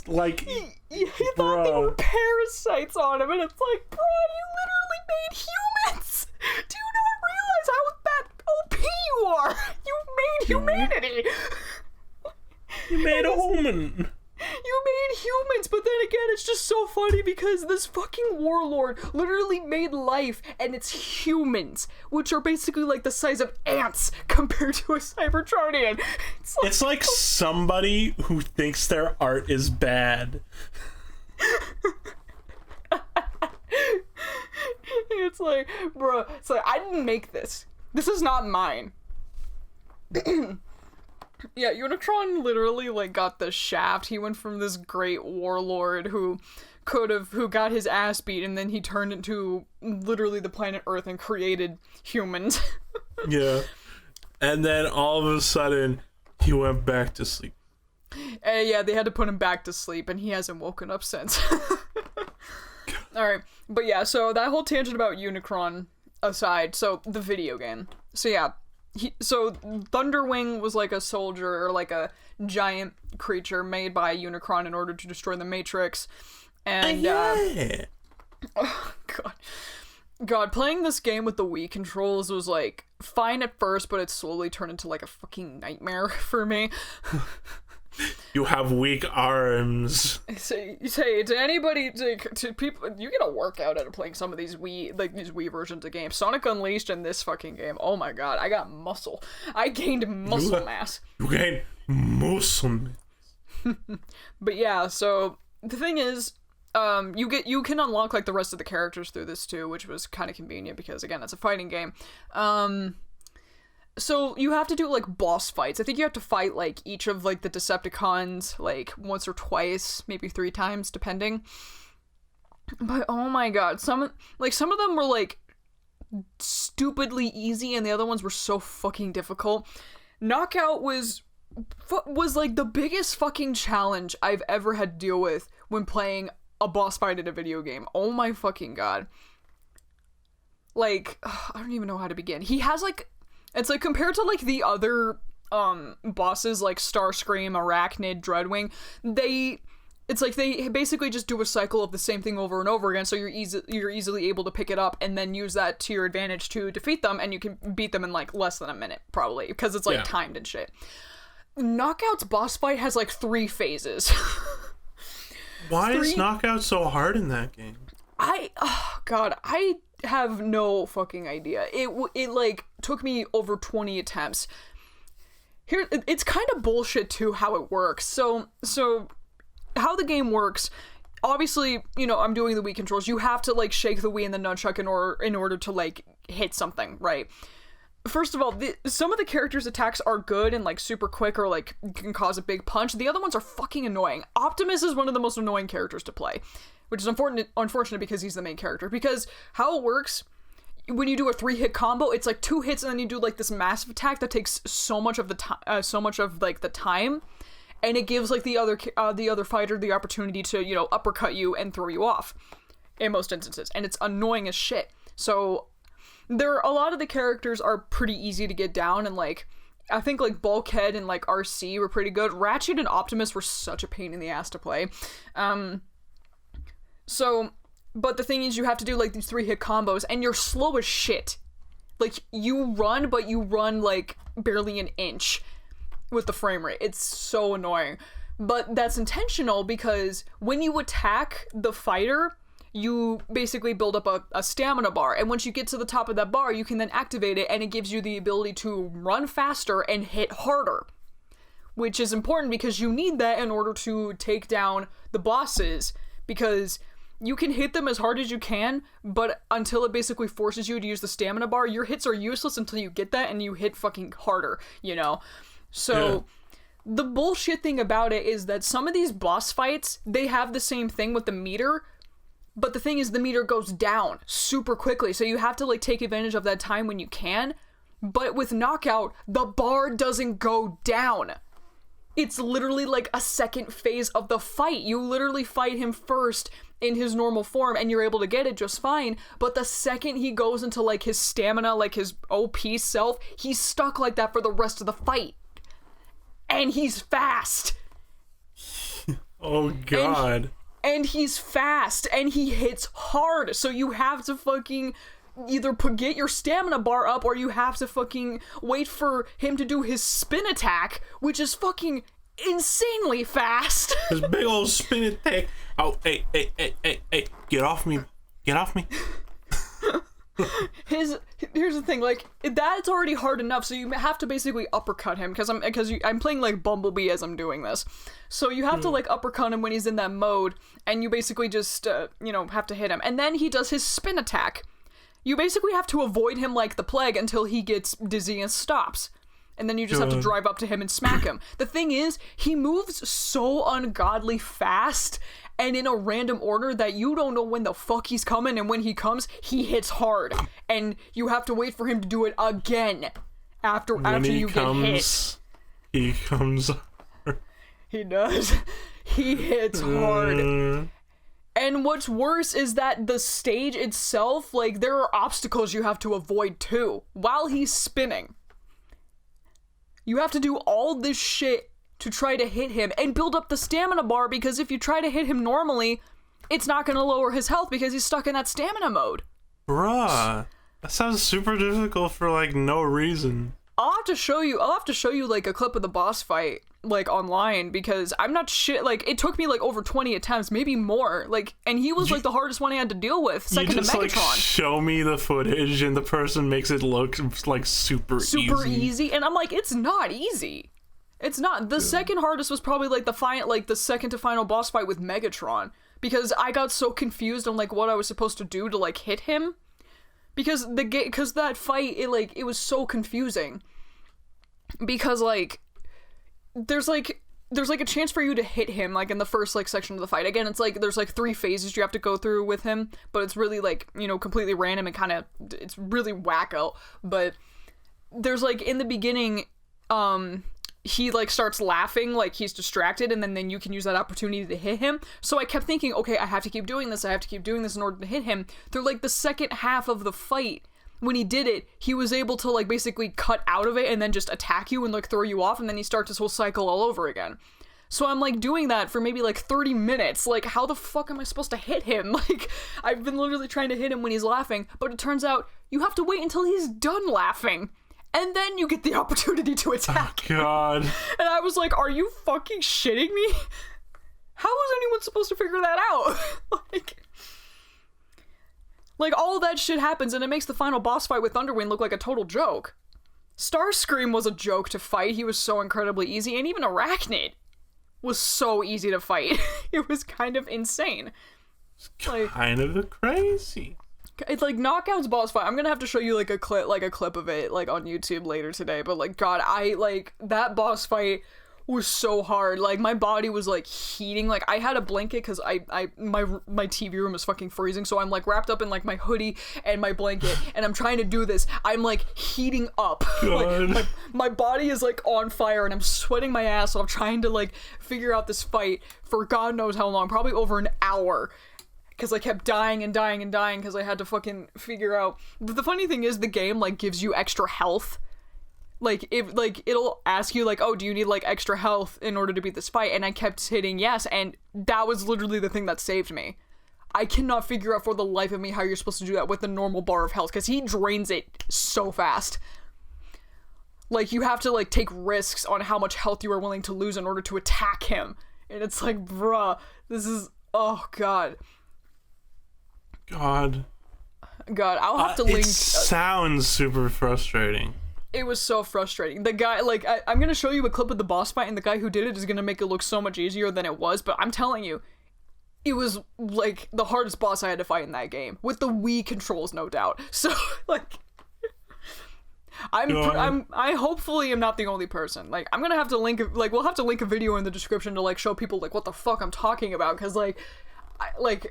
Like, he thought they were parasites on him. And it's like, bro, you literally made humans. Do you not realize how that OP you are? You made humanity. You made a human. You made humans, but then again, it's just so funny because this fucking warlord literally made life, and it's humans, which are basically like the size of ants compared to a Cybertronian. It's like somebody who thinks their art is bad. It's like, bro, it's like, I didn't make this. This is not mine. Yeah, Unicron literally, like, got the shaft. He went from this great warlord who got his ass beat, and then he turned into literally the planet Earth and created humans. Yeah. And then all of a sudden, he went back to sleep. Yeah, they had to put him back to sleep, and he hasn't woken up since. Alright, but yeah, so that whole tangent about Unicron aside, so the video game. So yeah, so Thunderwing was like a soldier, or like a giant creature made by Unicron in order to destroy the Matrix. And oh god, playing this game with the Wii controls was like fine at first, but it slowly turned into like a fucking nightmare for me. You have weak arms. Say to anybody, to people, you get a workout out of playing some of these Wii versions of games. Sonic Unleashed and this fucking game. Oh my god, I got muscle. I gained muscle mass. You gained muscle mass. But yeah, so the thing is, you can unlock like the rest of the characters through this too, which was kind of convenient because again, it's a fighting game. So you have to do like boss fights. I think you have to fight like each of like the Decepticons like once or twice, maybe 3 times depending. But oh my god, some of them were like stupidly easy and the other ones were so fucking difficult. Knockout was like the biggest fucking challenge I've ever had to deal with when playing a boss fight in a video game. Oh my fucking god. Like, I don't even know how to begin. He has like, it's like compared to like the other bosses like Starscream, Arachnid, Dreadwing, it's like they basically just do a cycle of the same thing over and over again, so you're easily able to pick it up and then use that to your advantage to defeat them, and you can beat them in like less than a minute probably because it's like timed and shit. Knockout's boss fight has like 3 phases. Why is Knockout so hard in that game? I have no fucking idea. It like took me over 20 attempts. Here, it's kind of bullshit too how it works. So how the game works, obviously, you know, I'm doing the Wii controls. You have to like shake the Wii and the nunchuck in order to like hit something, right? First of all, some of the characters' attacks are good and like super quick or like can cause a big punch. The other ones are fucking annoying. Optimus is one of the most annoying characters to play, which is unfortunate because he's the main character. Because how it works, when you do a 3-hit combo, it's like 2 hits and then you do like this massive attack that takes so much of the time, and it gives like the other fighter the opportunity to, you know, uppercut you and throw you off in most instances, and it's annoying as shit. So a lot of the characters are pretty easy to get down, and like I think like Bulkhead and like RC were pretty good. Ratchet and Optimus were such a pain in the ass to play. But the thing is, you have to do like these 3-hit combos, and you're slow as shit. Like you run, but you run like barely an inch with the frame rate. It's so annoying. But that's intentional because when you attack the fighter, you basically build up a stamina bar, and once you get to the top of that bar, you can then activate it, and it gives you the ability to run faster and hit harder, which is important because you need that in order to take down the bosses, because you can hit them as hard as you can, but until it basically forces you to use the stamina bar, your hits are useless until you get that and you hit fucking harder, you know? So the bullshit thing about it is that some of these boss fights, they have the same thing with the meter, but the thing is the meter goes down super quickly, so you have to, like, take advantage of that time when you can. But with Knockout, the bar doesn't go down. It's literally like a second phase of the fight. You literally fight him first in his normal form and you're able to get it just fine, but the second he goes into, like, his stamina, like his OP self, he's stuck like that for the rest of the fight. And he's fast. Oh god. And he's fast and he hits hard, so you have to fucking either get your stamina bar up or you have to fucking wait for him to do his spin attack, which is fucking insanely fast. This big old spin attack. Oh, hey, get off me. Here's the thing, like, that's already hard enough, so you have to basically uppercut him, because I'm playing like Bumblebee as I'm doing this, so you have to, like, uppercut him when he's in that mode, and you basically just have to hit him, and then he does his spin attack. You basically have to avoid him like the plague until he gets dizzy and stops. And then you just have to drive up to him and smack him. The thing is, he moves so ungodly fast and in a random order that you don't know when the fuck he's coming, and when he comes, he hits hard. And you have to wait for him to do it again after you get hit. He comes hard. He does. He hits hard. And what's worse is that the stage itself, like, there are obstacles you have to avoid too, while he's spinning. You have to do all this shit to try to hit him and build up the stamina bar, because if you try to hit him normally, it's not going to lower his health because he's stuck in that stamina mode. Bruh, that sounds super difficult for, like, no reason. I'll have to show you like a clip of the boss fight, like, online, because I'm not shit. Like, it took me like over 20 attempts, maybe more. Like, and he was like the hardest one I had to deal with, second to Megatron. Like, show me the footage and the person makes it look like super easy. And I'm like, it's not easy. It's not. The second hardest was probably like the second to final boss fight with Megatron, because I got so confused on, like, what I was supposed to do to, like, hit him. Because that fight, it was so confusing. Because, like, there's a chance for you to hit him, like, in the first, like, section of the fight. Again, it's like there's like 3 phases you have to go through with him, but it's really, like, completely random and it's really wacko. But there's, like, in the beginning, he, like, starts laughing, like he's distracted, and then you can use that opportunity to hit him. So I kept thinking, okay, I have to keep doing this in order to hit him. Through, like, the second half of the fight, when he did it, he was able to, like, basically cut out of it and then just attack you and, like, throw you off, and then he starts this whole cycle all over again. So I'm, like, doing that for maybe, like, 30 minutes. Like, how the fuck am I supposed to hit him? Like, I've been literally trying to hit him when he's laughing, but it turns out you have to wait until he's done laughing, and then you get the opportunity to attack. Oh, God. And I was like, are you fucking shitting me? How was anyone supposed to figure that out? Like, all of that shit happens, and it makes the final boss fight with Thunderwind look like a total joke. Starscream was a joke to fight. He was so incredibly easy, and even Arachnid was so easy to fight. It was kind of insane. It's kind of crazy. It's like Knockout's boss fight. I'm gonna have to show you like a clip of it, like, on YouTube later today. But, like, God, that boss fight was so hard. Like, my body was, like, heating. Like, I had a blanket because my TV room is fucking freezing, so I'm, like, wrapped up in, like, my hoodie and my blanket, and I'm trying to do this. I'm, like, heating up. Like, my body is, like, on fire, and I'm sweating my ass off trying to, like, figure out this fight for God knows how long, probably over an hour. Because I kept dying and dying and dying because I had to fucking figure out. But the funny thing is, the game, like, gives you extra health. Like, it'll ask you, like, oh, do you need, like, extra health in order to beat this fight? And I kept hitting yes, and that was literally the thing that saved me. I cannot figure out for the life of me how you're supposed to do that with a normal bar of health, because he drains it so fast. Like, you have to, like, take risks on how much health you are willing to lose in order to attack him. And it's like, bruh, this is, oh, God. God, I'll have to link. It sounds super frustrating. It was so frustrating. The guy, like, I'm gonna show you a clip of the boss fight, and the guy who did it is gonna make it look so much easier than it was, but I'm telling you, it was, like, the hardest boss I had to fight in that game. With the Wii controls, no doubt. So, like, I hopefully am not the only person. Like, I'm gonna have to we'll have to link a video in the description to, like, show people, like, what the fuck I'm talking about, because, like,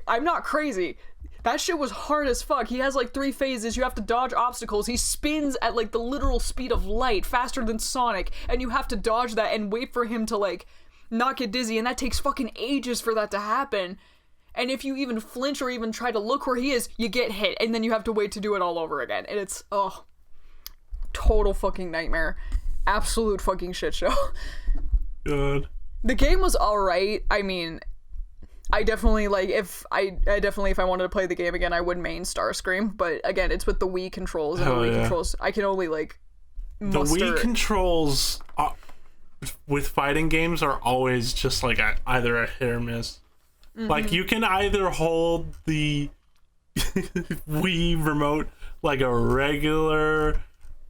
I'm not crazy. That shit was hard as fuck. He has, like, 3 phases. You have to dodge obstacles. He spins at, like, the literal speed of light, faster than Sonic, and you have to dodge that and wait for him to, like, not get dizzy, and that takes fucking ages for that to happen. And if you even flinch or even try to look where he is, you get hit, and then you have to wait to do it all over again. And it's, total fucking nightmare. Absolute fucking shit show. Good. The game was alright. I mean, I definitely, like, if I wanted to play the game again, I would main Starscream, but again, it's with the Wii controls, and the Wii controls, I can only, like, muster... The Wii controls with fighting games are always just, like, either a hit or miss. Mm-hmm. Like, you can either hold the Wii remote like a regular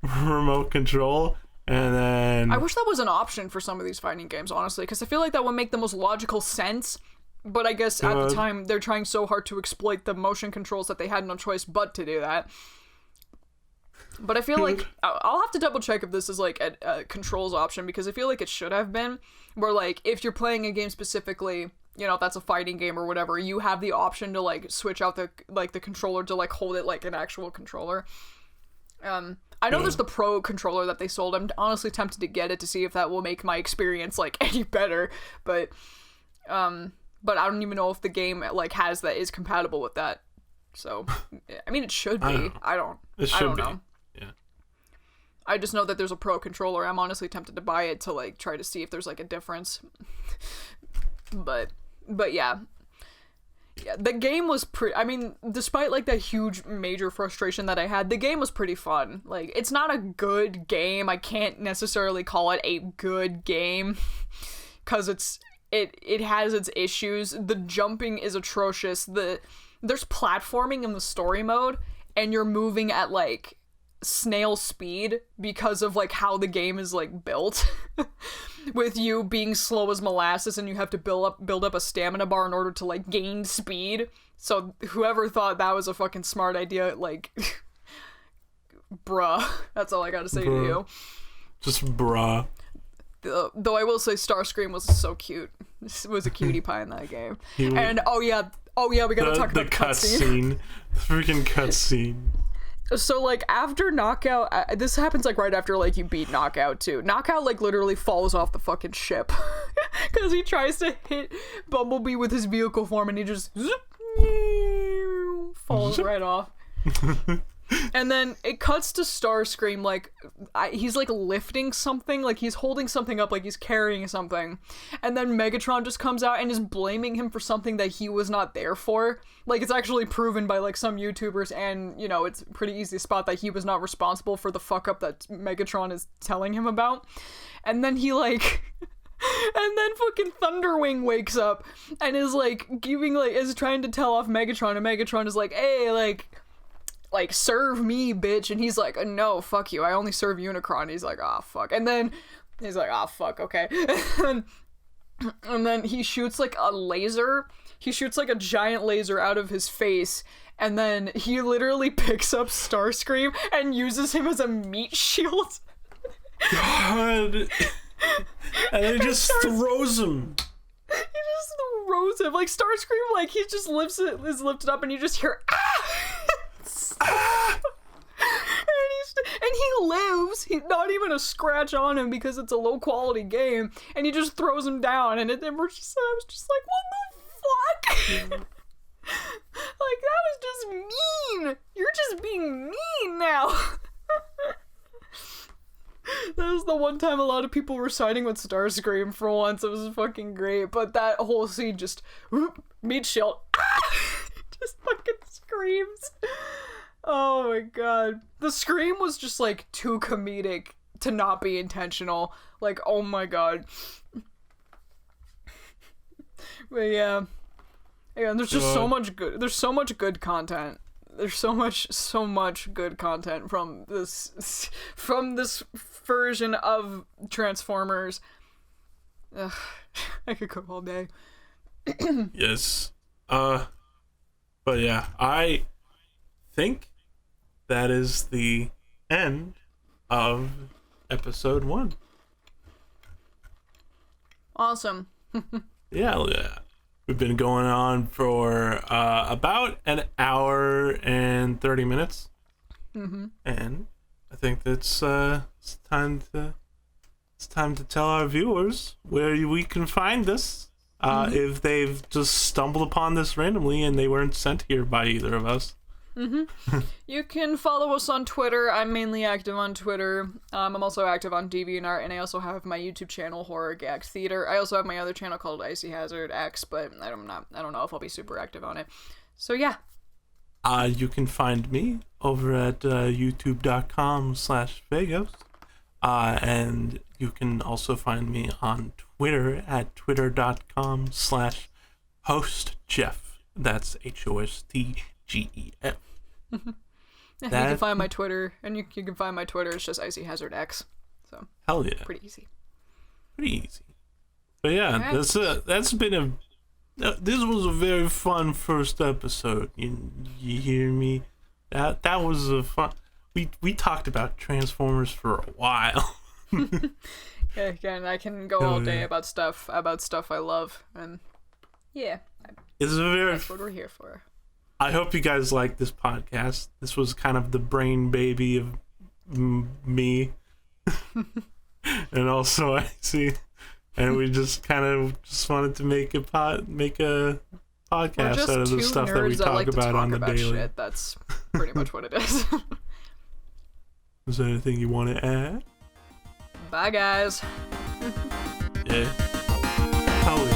remote control, and then... I wish that was an option for some of these fighting games, honestly, because I feel like that would make the most logical sense. But I guess at the time, they're trying so hard to exploit the motion controls that they had no choice but to do that. But I feel like I'll have to double check if this is, like, a controls option, because I feel like it should have been, where, like, if you're playing a game specifically, you know, if that's a fighting game or whatever, you have the option to, like, switch out the controller to, like, hold it like an actual controller. I know there's the Pro controller that they sold. I'm honestly tempted to get it to see if that will make my experience, like, any better, but I don't even know if the game, like, is compatible with that. So, I mean, it should be. I don't know. Yeah. I just know that there's a Pro controller. I'm honestly tempted to buy it to, like, try to see if there's, like, a difference. But yeah. Yeah, the game was I mean, despite, like, the huge major frustration that I had, the game was pretty fun. Like, it's not a good game. I can't necessarily call it a good game, because it has its issues. The jumping is atrocious. There's platforming in the story mode, and you're moving at, like, snail speed because of, like, how the game is, like, built. With you being slow as molasses, and you have to build up a stamina bar in order to, like, gain speed. So whoever thought that was a fucking smart idea, like, bruh. That's all I gotta say to you. Just bruh. Though I will say Starscream was so cute. This was a cutie pie in that game. And oh yeah, we gotta talk about the cutscene. The freaking cutscene. So, like, after Knockout, this happens, like, right after, like, you beat Knockout, too. Knockout, like, literally falls off the fucking ship. Because he tries to hit Bumblebee with his vehicle form, and he just falls right off. And then it cuts to Starscream, like, he's, like, lifting something, like, he's holding something up, like, he's carrying something. And then Megatron just comes out and is blaming him for something that he was not there for. Like, it's actually proven by, like, some YouTubers, and, you know, it's pretty easy to spot that he was not responsible for the fuck-up that Megatron is telling him about. And then he, like... And then fucking Thunderwing wakes up and is, like, is trying to tell off Megatron, and Megatron is like, hey, like, serve me, bitch. And he's like, no, fuck you, I only serve Unicron. And he's like, ah, fuck. And then he's like, ah, fuck, okay. And then he shoots, like, a laser. He shoots, like, a giant laser out of his face. And then he literally picks up Starscream and uses him as a meat shield. God. And then he just throws him. He just throws him. Like, Starscream, like, he just is lifted up, and you just hear, ah! And he lives. He's not even a scratch on him because it's a low quality game, and he just throws him down, and I was just like, what the fuck? Like, that was just mean. You're just being mean now. That was the one time a lot of people were siding with Starscream for once. It was fucking great, but that whole scene just meat shield, just fucking screams. Oh my god. The scream was just, like, too comedic to not be intentional. Like, oh my god. But yeah. Yeah, there's just so much good content. There's so much good content from this version of Transformers. Ugh, I could go all day. Yes. But yeah, I think that is the end of episode 1. Awesome. Yeah. We've been going on for about an hour and 30 minutes. Mm-hmm. And I think that's it's time to tell our viewers where we can find this. If they've just stumbled upon this randomly and they weren't sent here by either of us. You can follow us on Twitter. I'm mainly active on Twitter. I'm also active on DeviantArt, and I also have my YouTube channel, Horror Gags Theater. I also have my other channel called Icyhazard X, but I don't know if I'll be super active on it. So yeah. You can find me over at youtube.com/Feghost. And you can also find me on Twitter at twitter.com/hostjeff. That's HOSTGEF. You can find my Twitter, and you can find my Twitter. It's just Icyhazard X. So hell yeah, pretty easy. But yeah, right. that's been this was a very fun first episode. You hear me? That was a fun. We talked about Transformers for a while. Yeah, again, I can go all day about stuff I love, and yeah, that's what we're here for. I hope you guys like this podcast. This was kind of the brain baby of me, and also I and we just kind of wanted to make a podcast out of the stuff that we talk about on the daily. Shit. That's pretty much what it is. Is there anything you want to add? Bye, guys. Yeah. Hell yeah.